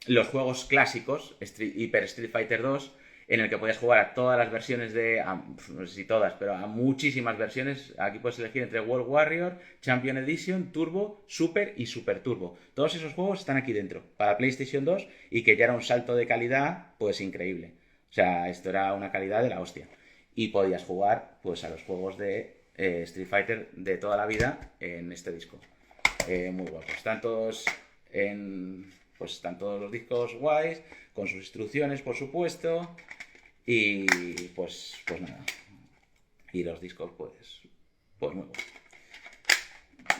los juegos clásicos, Hyper Street Fighter 2, en el que podías jugar a todas las versiones no sé si todas, pero a muchísimas versiones. Aquí puedes elegir entre World Warrior, Champion Edition, Turbo, Super y Super Turbo. Todos esos juegos están aquí dentro, para PlayStation 2, y que ya era un salto de calidad, pues increíble. O sea, esto era una calidad de la hostia. Y podías jugar, pues, a los juegos de Street Fighter de toda la vida en este disco. Muy guapos. Están todos están todos los discos guays, con sus instrucciones, por supuesto. Y pues nada. Y los discos, pues nuevos.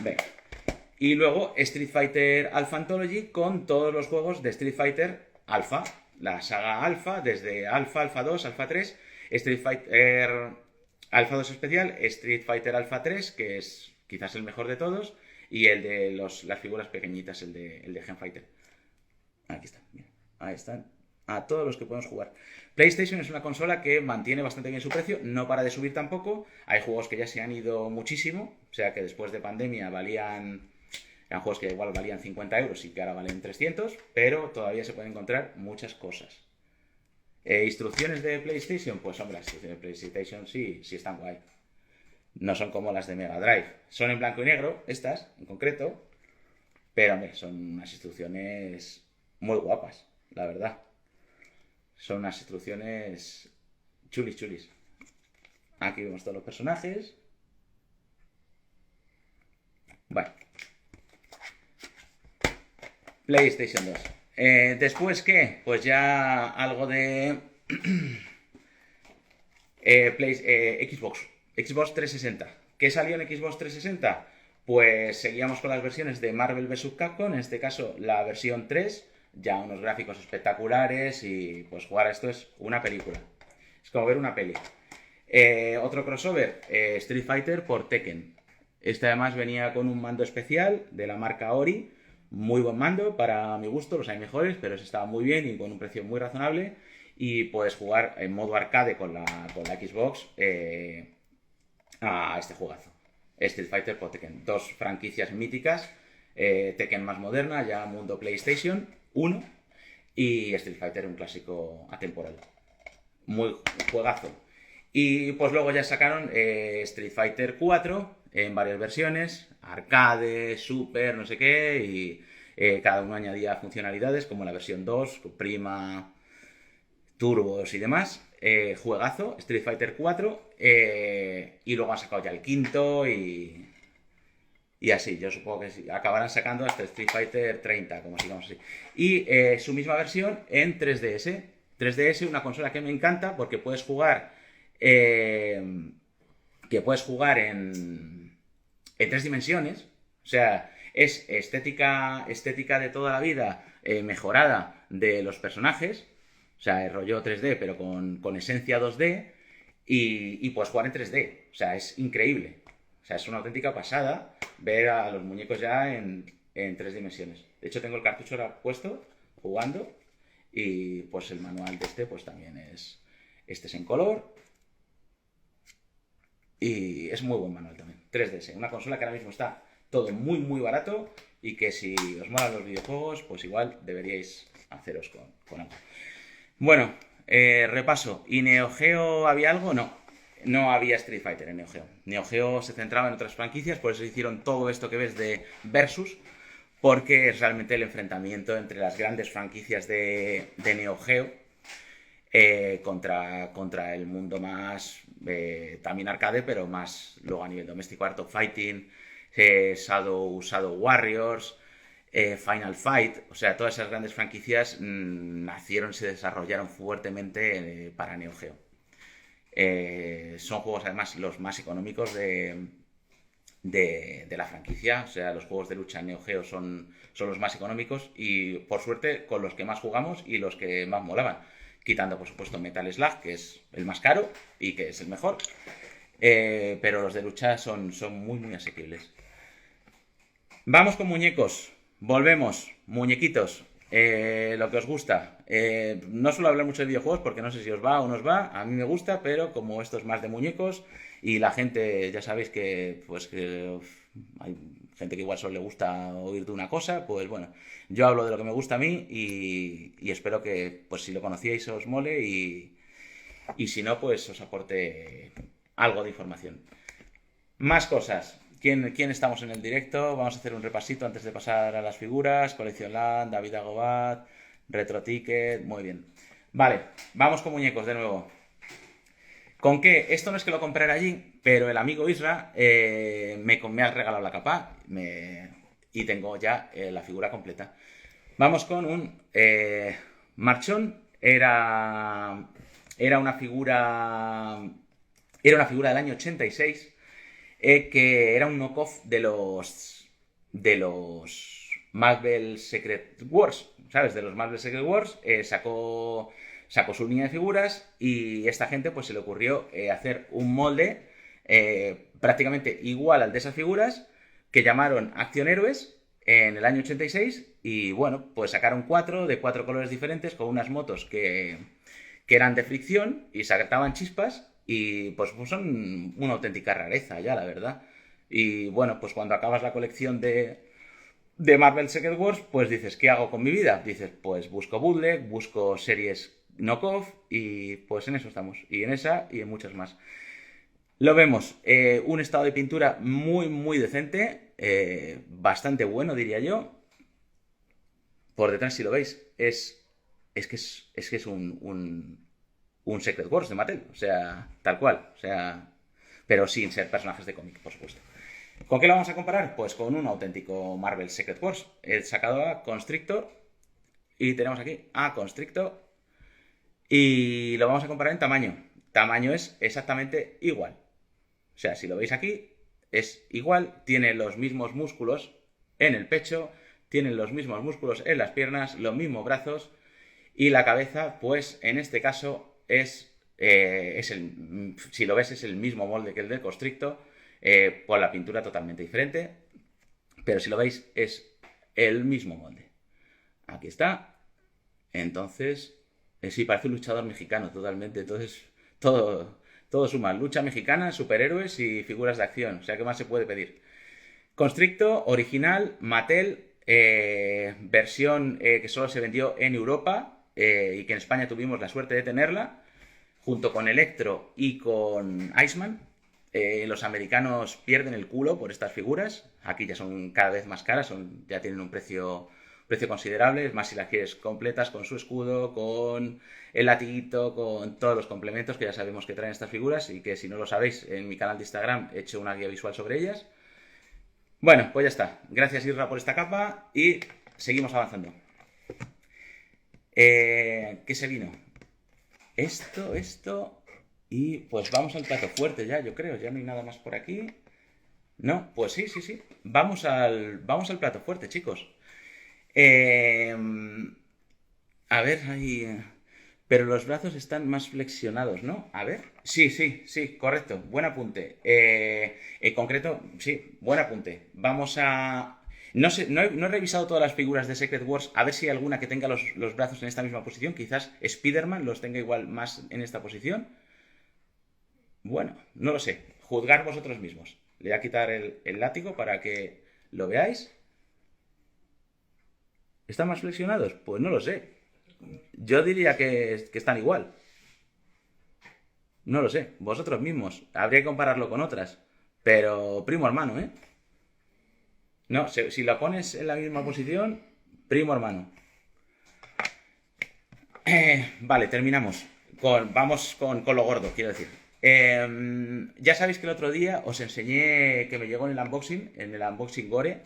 Venga. Y luego Street Fighter Alpha Anthology con todos los juegos de Street Fighter Alpha. La saga Alpha, desde Alpha, Alpha 2, Alpha 3, Street Fighter Alpha 2 especial, Street Fighter Alpha 3, que es quizás el mejor de todos, y el de las figuras pequeñitas, el de Gen Fighter. Aquí están, mira, ahí están. A todos los que podemos jugar. PlayStation es una consola que mantiene bastante bien su precio, no para de subir tampoco. Hay juegos que ya se han ido muchísimo, o sea que después de pandemia eran juegos que igual valían 50 euros y que ahora valen 300, pero todavía se pueden encontrar muchas cosas. ¿Instrucciones de PlayStation? Pues hombre, las instrucciones de PlayStation sí están guay. No son como las de Mega Drive. Son en blanco y negro, estas en concreto, pero hombre, son unas instrucciones muy guapas, la verdad. Son unas instrucciones chulis, chulis. Aquí vemos todos los personajes. Bueno. PlayStation 2. Después, ¿qué? Pues ya algo de Xbox. Xbox 360. ¿Qué salió en Xbox 360? Pues seguíamos con las versiones de Marvel vs. Capcom, en este caso la versión 3, ya unos gráficos espectaculares y pues jugar a esto es una película. Es como ver una peli. Otro crossover, Street Fighter por Tekken. Este además venía con un mando especial de la marca Ori. Muy buen mando, para mi gusto, los hay mejores, pero ese estaba muy bien y con un precio muy razonable. Y puedes jugar en modo arcade con la Xbox a este juegazo. Street Fighter por Tekken. Dos franquicias míticas. Tekken más moderna, ya mundo PlayStation 1. Y Street Fighter, un clásico atemporal. Muy juegazo. Y pues luego ya sacaron Street Fighter 4 en varias versiones, arcade, super, no sé qué, y cada uno añadía funcionalidades como la versión 2, prima, turbos y demás. Juegazo, Street Fighter 4, y luego han sacado ya el quinto y así, yo supongo que sí, acabarán sacando hasta Street Fighter 30, como sigamos así. Y su misma versión en 3DS. 3DS, una consola que me encanta porque puedes jugar en tres dimensiones. O sea, es estética de toda la vida mejorada de los personajes. O sea, el rollo 3D, pero con esencia 2D. Y puedes jugar en 3D. O sea, es increíble. O sea, es una auténtica pasada ver a los muñecos ya en tres dimensiones. De hecho, tengo el cartucho ahora puesto, jugando. Y pues el manual de este pues también es... Este es en color. Y es muy buen manual también. 3DS, una consola que ahora mismo está todo muy muy barato y que si os molan los videojuegos, pues igual deberíais haceros con algo. Bueno, repaso. ¿Y Neo Geo había algo? No había Street Fighter en Neo Geo. Neo Geo se centraba en otras franquicias, por eso hicieron todo esto que ves de Versus, porque es realmente el enfrentamiento entre las grandes franquicias de Neo Geo contra el mundo más también arcade, pero más luego a nivel doméstico, Art of Fighting, Shadow Warriors, Final Fight. O sea, todas esas grandes franquicias nacieron y se desarrollaron fuertemente para Neo Geo. Son juegos además los más económicos de la franquicia. O sea, los juegos de lucha en Neo Geo son los más económicos y por suerte con los que más jugamos y los que más molaban, quitando por supuesto Metal Slug, que es el más caro y que es el mejor, pero los de lucha son muy muy asequibles. Vamos con muñecos, volvemos, muñequitos, lo que os gusta. No suelo hablar mucho de videojuegos porque no sé si os va o no os va, a mí me gusta, pero como esto es más de muñecos y la gente, ya sabéis que hay gente que igual solo le gusta oír de una cosa, pues bueno, yo hablo de lo que me gusta a mí y espero que pues si lo conocíais os mole y si no, pues os aporte algo de información. Más cosas. ¿Quién estamos en el directo? Vamos a hacer un repasito antes de pasar a las figuras. Colección Land, David Agobat, Retro Ticket, muy bien. Vale, vamos con muñecos de nuevo. ¿Con qué? Esto no es que lo comprara allí, pero el amigo Isra me ha regalado la capa y tengo ya la figura completa. Vamos con un Marchón. Era era una figura... Era una figura del año 86 que era un knockoff de los Marvel Secret Wars, ¿sabes? De los Marvel Secret Wars. Sacó su línea de figuras y esta gente pues se le ocurrió hacer un molde prácticamente igual al de esas figuras que llamaron Acción Héroes en el año 86 y bueno, pues sacaron cuatro de cuatro colores diferentes con unas motos que eran de fricción y sacaban chispas y pues son una auténtica rareza ya, la verdad. Y bueno, pues cuando acabas la colección de Marvel Secret Wars, pues dices, ¿qué hago con mi vida? Dices, pues busco bootleg, busco series knockoff y pues en eso estamos. Y en esa y en muchas más. Lo vemos, un estado de pintura muy, muy decente, bastante bueno, diría yo. Por detrás, si lo veis, es que es un Secret Wars de Mattel, o sea, tal cual, o sea, pero sin ser personajes de cómic, por supuesto. ¿Con qué lo vamos a comparar? Pues con un auténtico Marvel Secret Wars. He sacado a Constrictor y tenemos aquí a Constrictor y lo vamos a comparar en tamaño. Tamaño es exactamente igual. O sea, si lo veis aquí, es igual, tiene los mismos músculos en el pecho, tiene los mismos músculos en las piernas, los mismos brazos y la cabeza, pues en este caso si lo ves, es el mismo molde que el del Constrictor, con la pintura totalmente diferente, pero si lo veis, es el mismo molde. Aquí está. Entonces, sí, parece un luchador mexicano totalmente. Entonces, todo suma. Lucha mexicana, superhéroes y figuras de acción. O sea, ¿qué más se puede pedir? Constrictor, original, Mattel, versión que solo se vendió en Europa y que en España tuvimos la suerte de tenerla, junto con Electro y con Iceman. Los americanos pierden el culo por estas figuras. Aquí ya son cada vez más caras, ya tienen un precio considerable, más si las quieres completas con su escudo, con el latiguito, con todos los complementos que ya sabemos que traen estas figuras y que si no lo sabéis, en mi canal de Instagram he hecho una guía visual sobre ellas. Bueno, pues ya está. Gracias, Isra, por esta capa y seguimos avanzando. ¿Qué se vino? Esto y pues vamos al plato fuerte ya, yo creo. Ya no hay nada más por aquí. No, pues sí. Vamos al plato fuerte, chicos. Eh, a ver, ahí... Pero los brazos están más flexionados, ¿no? A ver. Sí, correcto. Buen apunte. En concreto, sí, buen apunte. Vamos a... No sé, no he revisado todas las figuras de Secret Wars. A ver si hay alguna que tenga los brazos en esta misma posición. Quizás Spider-Man los tenga igual más en esta posición. Bueno, no lo sé. Juzgar vosotros mismos. Le voy a quitar el látigo para que lo veáis. ¿Están más flexionados? Pues no lo sé. Yo diría que están igual. No lo sé. Vosotros mismos. Habría que compararlo con otras. Pero primo hermano, ¿eh? No, si lo pones en la misma posición, primo hermano. Vale, terminamos. Vamos con lo gordo, quiero decir. Ya sabéis que el otro día os enseñé, que me llegó en el unboxing Gore,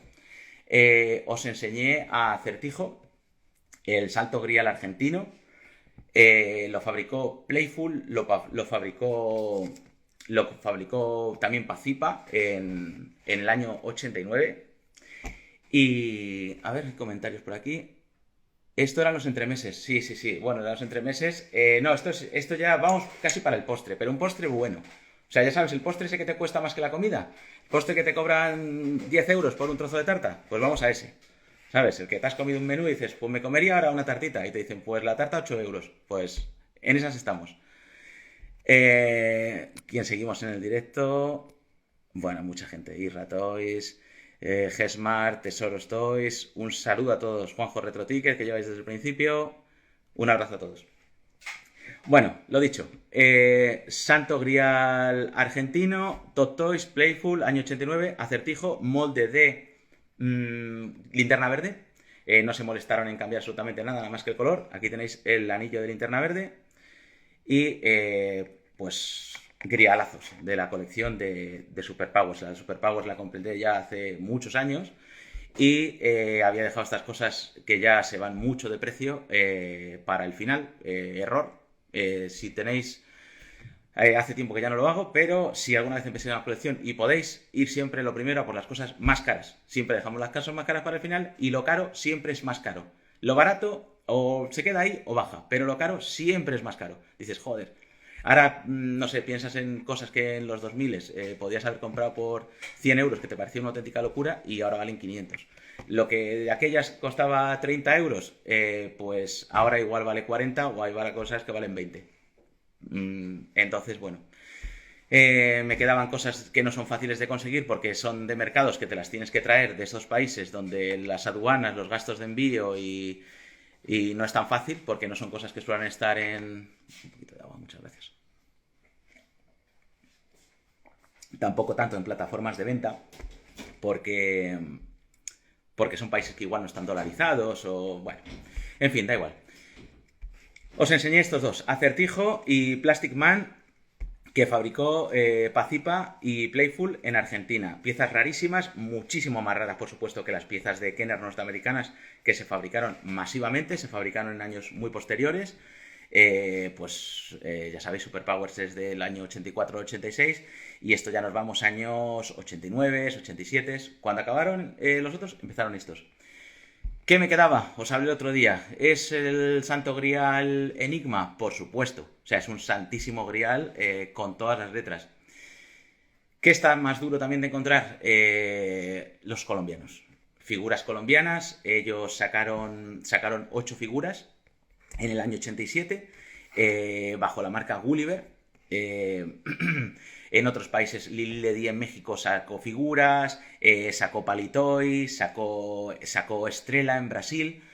os enseñé a Acertijo, el Santo Grial argentino. Lo fabricó Playful, lo fabricó también Pacipa en el año 89. Y a ver, comentarios por aquí. Esto eran los entremeses, sí. Bueno, eran los entremeses. No, esto ya vamos casi para el postre, pero un postre bueno. O sea, ya sabes, el postre ese que te cuesta más que la comida. El postre que te cobran 10 euros por un trozo de tarta. Pues vamos a ese. ¿Sabes? El que te has comido un menú y dices, pues me comería ahora una tartita. Y te dicen, pues la tarta 8 euros. Pues en esas estamos. ¿Quién seguimos en el directo? Bueno, mucha gente. Irra Toys, Gesmart, Tesoros Toys. Un saludo a todos. Juanjo Retro Ticket, que lleváis desde el principio. Un abrazo a todos. Bueno, lo dicho. Santo Grial argentino, Top Toys, Playful, año 89, Acertijo, molde de linterna verde. No se molestaron en cambiar absolutamente nada más que el color. Aquí tenéis el anillo de linterna verde. Y pues grialazos de la colección de Superpowers. La Superpowers la completé ya hace muchos años y había dejado estas cosas que ya se van mucho de precio para el final. Error. Si tenéis... hace tiempo que ya no lo hago, pero si alguna vez empecéis una colección y podéis ir siempre lo primero a por las cosas más caras. Siempre dejamos las cosas más caras para el final y lo caro siempre es más caro. Lo barato o se queda ahí o baja, pero lo caro siempre es más caro. Dices, joder. Ahora, no sé, piensas en cosas que en los 2000 podías haber comprado por 100 euros, que te parecía una auténtica locura, y ahora valen 500. Lo que de aquellas costaba 30 euros, pues ahora igual vale 40 o hay varias cosas que valen 20. Entonces, bueno, me quedaban cosas que no son fáciles de conseguir porque son de mercados que te las tienes que traer de esos países donde las aduanas, los gastos de envío y no es tan fácil porque no son cosas que suelen estar en... Un poquito de agua, muchas gracias. Tampoco tanto en plataformas de venta porque son países que igual no están dolarizados o... Bueno, en fin, da igual. Os enseñé estos dos, Acertijo y Plastic Man, que fabricó Pacipa y Playful en Argentina. Piezas rarísimas, muchísimo más raras, por supuesto, que las piezas de Kenner norteamericanas que se fabricaron masivamente, se fabricaron en años muy posteriores. Ya sabéis, Superpowers es del año 84-86 y esto ya nos vamos años 89, 87. Cuando acabaron los otros, empezaron estos. ¿Qué me quedaba? Os hablé el otro día. ¿Es el Santo Grial Enigma? Por supuesto. O sea, es un santísimo grial con todas las letras. ¿Qué está más duro también de encontrar? Los colombianos. Figuras colombianas. Ellos sacaron 8 figuras en el año 87 bajo la marca Gulliver. En otros países, Lili Ledi en México sacó figuras, sacó Palitoy, sacó Estrella en Brasil,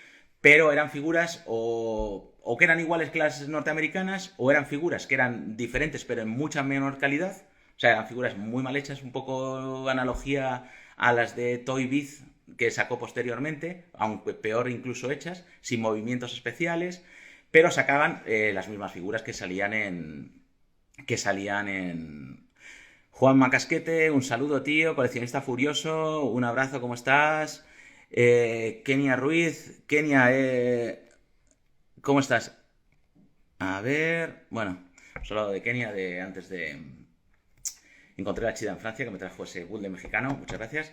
pero eran figuras o que eran iguales que las norteamericanas, o eran figuras que eran diferentes pero en mucha menor calidad. O sea, eran figuras muy mal hechas, un poco analogía a las de Toy Biz que sacó posteriormente, aunque peor incluso hechas, sin movimientos especiales, pero sacaban las mismas figuras que salían en Juan Macasquete, un saludo, tío, coleccionista furioso, un abrazo, ¿cómo estás? Kenia Ruiz, Kenia, ¿cómo estás? A ver, bueno, solo de Kenia, de antes de... Encontré la chida en Francia, que me trajo ese Bull mexicano, muchas gracias.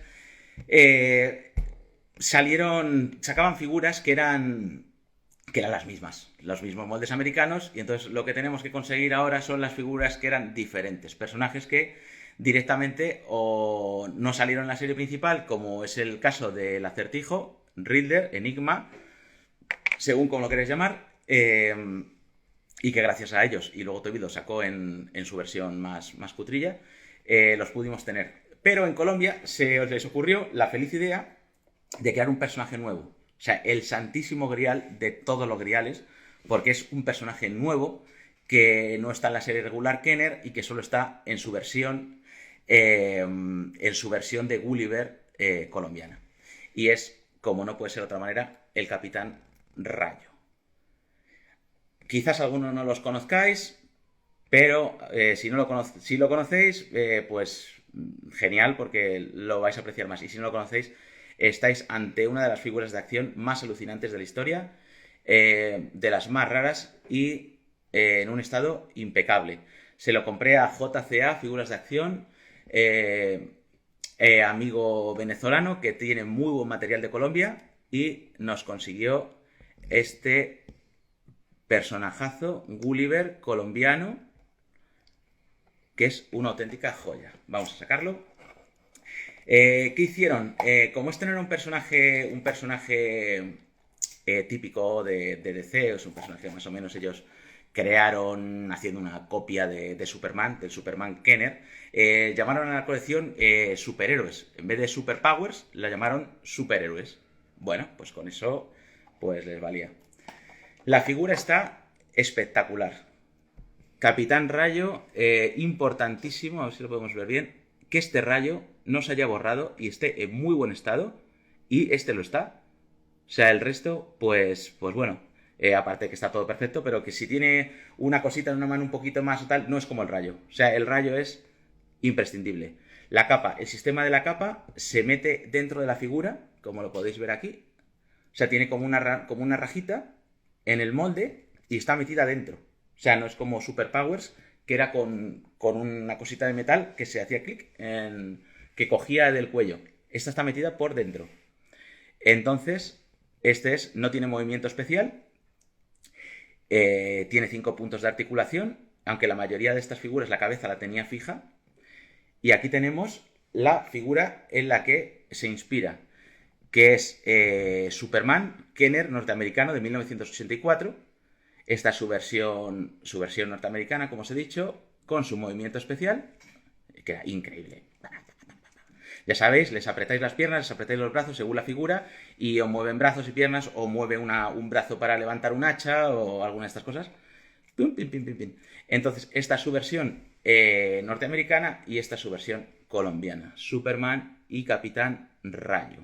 Sacaban figuras que eran las mismas, los mismos moldes americanos, y entonces lo que tenemos que conseguir ahora son las figuras que eran diferentes, personajes que directamente o no salieron en la serie principal, como es el caso del Acertijo, Riddler, Enigma, según como lo queréis llamar, y que gracias a ellos, y luego Toby lo sacó en su versión más cutrilla, los pudimos tener. Pero en Colombia se les ocurrió la feliz idea de crear un personaje nuevo. O sea, el santísimo grial de todos los griales, porque es un personaje nuevo que no está en la serie regular Kenner y que solo está en su versión de Gulliver colombiana. Y es, como no puede ser de otra manera, el Capitán Rayo. Quizás algunos no los conozcáis, pero si lo conocéis, pues genial, porque lo vais a apreciar más. Y si no lo conocéis, estáis ante una de las figuras de acción más alucinantes de la historia, de las más raras y en un estado impecable. Se lo compré a JCA, Figuras de Acción, amigo venezolano que tiene muy buen material de Colombia y nos consiguió este personajazo Gulliver colombiano, que es una auténtica joya. Vamos a sacarlo. ¿Qué hicieron? Como este no era un personaje típico de DC, es un personaje más o menos ellos crearon haciendo una copia de Superman, del Superman Kenner, llamaron a la colección superhéroes. En vez de superpowers, la llamaron superhéroes. Bueno, pues con eso pues les valía. La figura está espectacular. Capitán Rayo, importantísimo, a ver si lo podemos ver bien, que este rayo no se haya borrado y esté en muy buen estado, y este lo está. O sea, el resto, pues bueno, aparte que está todo perfecto, pero que si tiene una cosita en una mano un poquito más o tal, no es como el rayo. O sea, el rayo es imprescindible. La capa, el sistema de la capa se mete dentro de la figura, como lo podéis ver aquí. O sea, tiene como una rajita en el molde y está metida dentro. O sea, no es como Superpowers, que era con una cosita de metal que se hacía clic, que cogía del cuello. Esta está metida por dentro. Entonces, no tiene movimiento especial, tiene 5 puntos de articulación, aunque la mayoría de estas figuras la cabeza la tenía fija. Y aquí tenemos la figura en la que se inspira, que es Superman Kenner norteamericano de 1984. Esta es su versión norteamericana, como os he dicho, con su movimiento especial, que era increíble. Ya sabéis, les apretáis las piernas, les apretáis los brazos según la figura y o mueven brazos y piernas o mueve un brazo para levantar un hacha o alguna de estas cosas. Pim, pim, pim, pim, pim. Entonces, esta es su versión norteamericana y esta es su versión colombiana. Superman y Capitán Rayo.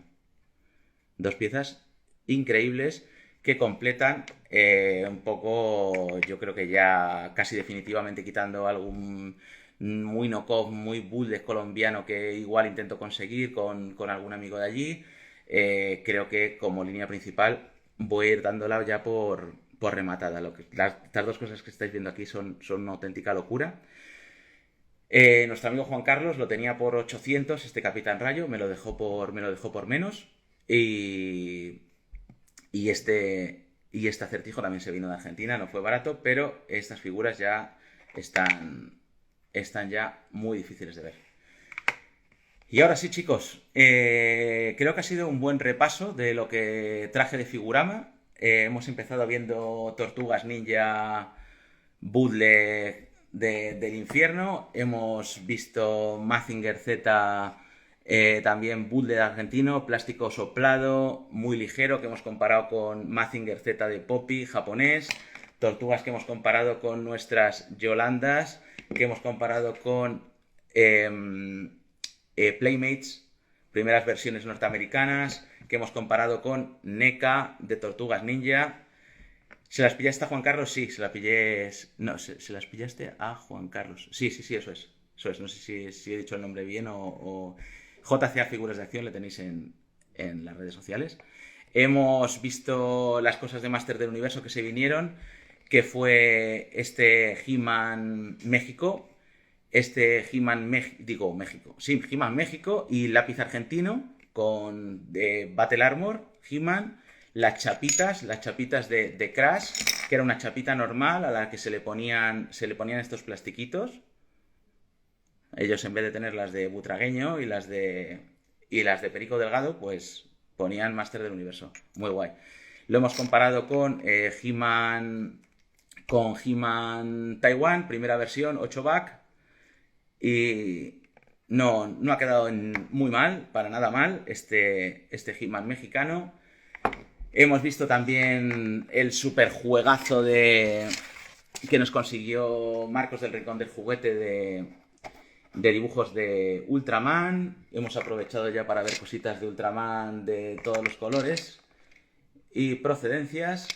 Dos piezas increíbles que completan un poco, yo creo que ya casi definitivamente quitando algún muy knockoff, muy bulldog colombiano que igual intento conseguir con algún amigo de allí. Creo que como línea principal voy a ir dándola ya por rematada. Estas dos cosas que estáis viendo aquí son una auténtica locura. Nuestro amigo Juan Carlos lo tenía por 800, este Capitán Rayo, me lo dejó por menos. Y este acertijo también se vino de Argentina, no fue barato, pero estas figuras ya están ya muy difíciles de ver. Y ahora sí, chicos, creo que ha sido un buen repaso de lo que traje de Figurama. Hemos empezado viendo Tortugas Ninja bootleg del infierno. Hemos visto Mazinger Z, también bootleg argentino, plástico soplado, muy ligero, que hemos comparado con Mazinger Z de Poppy, japonés. Tortugas que hemos comparado con nuestras Yolandas, que hemos comparado con Playmates, primeras versiones norteamericanas, que hemos comparado con NECA de Tortugas Ninja. ¿Se las pillaste a Juan Carlos? Sí, se las pillé. No, se las pillaste a Juan Carlos. Sí, eso es. No sé si he dicho el nombre bien o... JCA Figuras de Acción le tenéis en las redes sociales. Hemos visto las cosas de Master del Universo que se vinieron, que fue este He-Man México, He-Man México, sí, He-Man México y lápiz argentino con Battle Armor, He-Man, las chapitas de Crash, que era una chapita normal a la que se le ponían estos plastiquitos. Ellos, en vez de tener las de Butragueño y las de Perico Delgado, pues ponían Master del Universo. Muy guay. Lo hemos comparado con He-Man Taiwan, primera versión, 8-back. Y no ha quedado muy mal, para nada mal, este He-Man mexicano. Hemos visto también el super juegazo que nos consiguió Marcos del Rincón del Juguete de dibujos de Ultraman. Hemos aprovechado ya para ver cositas de Ultraman de todos los colores y procedencias.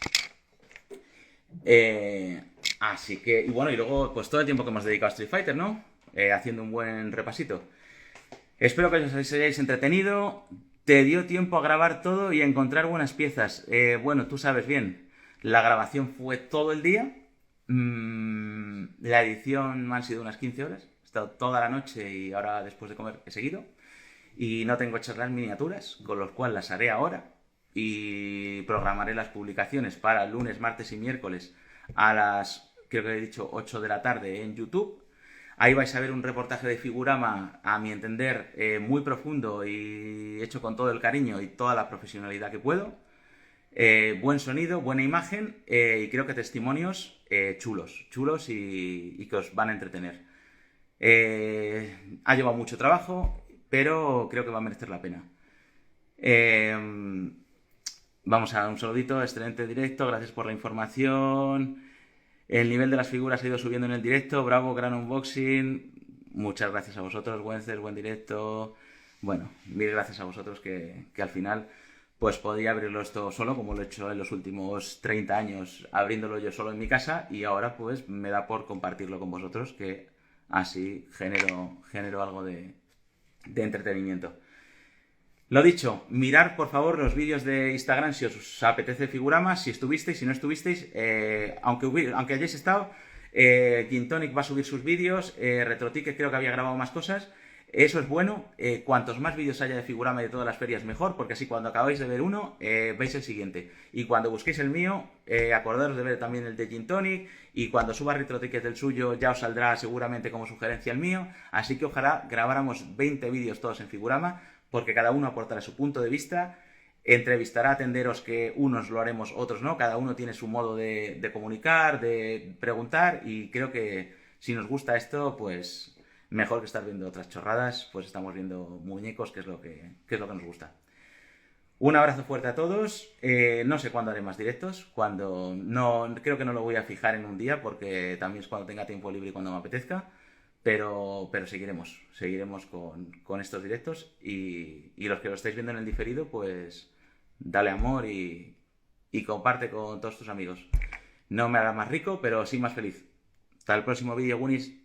Así que, y bueno, y luego pues todo el tiempo que hemos dedicado a Street Fighter, ¿no? Haciendo un buen repasito. Espero que os hayáis entretenido. Te dio tiempo a grabar todo y a encontrar buenas piezas. Bueno, tú sabes bien, la grabación fue todo el día. La edición me han sido unas 15 horas. He estado toda la noche y ahora después de comer he seguido. Y no tengo hechas las miniaturas, con lo cual las haré ahora. Y programaré las publicaciones para lunes, martes y miércoles a las, creo que he dicho, 8 de la tarde en YouTube. Ahí vais a ver un reportaje de Figurama, a mi entender, muy profundo y hecho con todo el cariño y toda la profesionalidad que puedo. Buen sonido, buena imagen y creo que testimonios chulos y que os van a entretener. Ha llevado mucho trabajo, pero creo que va a merecer la pena. Vamos a un saludito, excelente directo, gracias por la información. El nivel de las figuras ha ido subiendo en el directo, bravo, gran unboxing. Muchas gracias a vosotros, buen directo. Bueno, mil gracias a vosotros que al final pues podía abrirlo esto solo, como lo he hecho en los últimos 30 años, abriéndolo yo solo en mi casa, y ahora pues me da por compartirlo con vosotros, que así genero algo de entretenimiento. Lo dicho, mirar por favor los vídeos de Instagram si os apetece Figurama, si estuvisteis, si no estuvisteis, aunque hayáis estado, Gin Tonic va a subir sus vídeos, RetroTicket creo que había grabado más cosas. Eso es bueno, cuantos más vídeos haya de Figurama y de todas las ferias mejor, porque así cuando acabáis de ver uno, veis el siguiente. Y cuando busquéis el mío, acordaros de ver también el de Gin Tonic, y cuando suba RetroTicket el suyo ya os saldrá seguramente como sugerencia el mío, así que ojalá grabáramos 20 vídeos todos en Figurama, porque cada uno aportará su punto de vista, entrevistará a tenderos que unos lo haremos, otros no, cada uno tiene su modo de comunicar, de preguntar, y creo que si nos gusta esto, pues mejor que estar viendo otras chorradas, pues estamos viendo muñecos, que es lo que nos gusta. Un abrazo fuerte a todos. No sé cuándo haré más directos. Cuando no, creo que no lo voy a fijar en un día porque también es cuando tenga tiempo libre y cuando me apetezca. Pero seguiremos con estos directos y los que lo estáis viendo en el diferido, pues dale amor y comparte con todos tus amigos. No me hará más rico, pero sí más feliz. Hasta el próximo vídeo, Gunis.